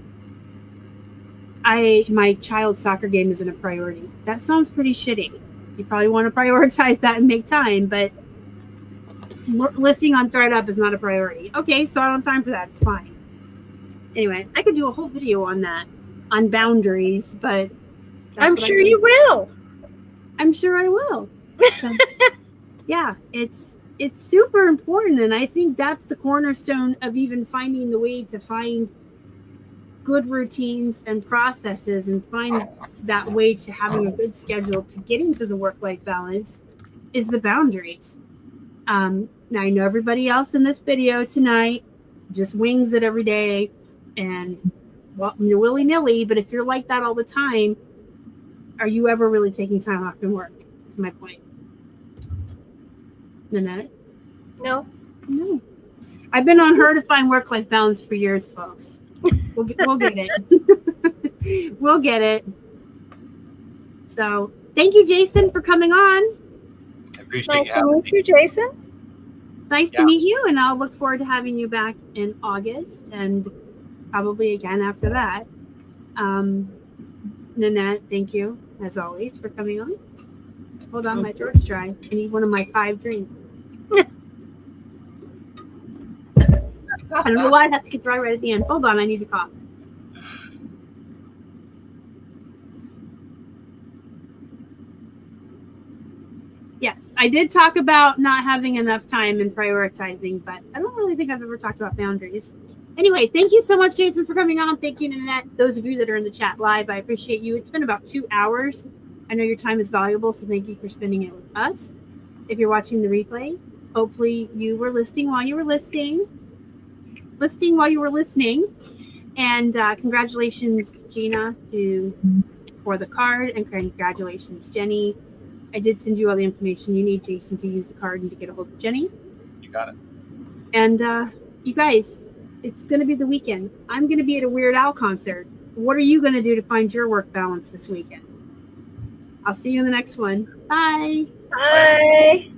My child's soccer game isn't a priority. That sounds pretty shitty. You probably want to prioritize that and make time, but listing on ThreadUp is not a priority. Okay, so I don't have time for that. It's fine. Anyway, I could do a whole video on that, on boundaries, but I'm sure you will. I'm sure I will. So, yeah, it's super important, and I think that's the cornerstone of even finding the way to find good routines and processes, and find that way to having a good schedule to getting to the work-life balance is the boundaries. Now, I know everybody else in this video tonight just wings it every day and you're willy-nilly, but if you're like that all the time, are you ever really taking time off from work? That's my point. Nanette? No. I've been on her to find work-life balance for years, folks. We'll get it. We'll get it. So thank you, Jason, for coming on. I appreciate you having me. Jason. It's nice to meet you, and I'll look forward to having you back in August and probably again after that. Nanette, thank you, as always, for coming on. Hold on, my throat's dry. I need one of my 5 drinks. I don't know why it has to get dry right at the end. Hold on, I need to cough. Yes, I did talk about not having enough time and prioritizing, but I don't really think I've ever talked about boundaries. Anyway, thank you so much, Jason, for coming on. Thank you, Nanette. Those of you that are in the chat live, I appreciate you. It's been about 2 hours. I know your time is valuable, so thank you for spending it with us. If you're watching the replay, hopefully you were listening while you were listening while you were listening. And congratulations, Gina, for the card, and congratulations, Jenny. I did send you all the information you need, Jason, to use the card and to get a hold of Jenny. You got it. And you guys, it's going to be the weekend. I'm going to be at a Weird Al concert. What are you going to do to find your work balance this weekend? I'll see you in the next one. Bye. Bye.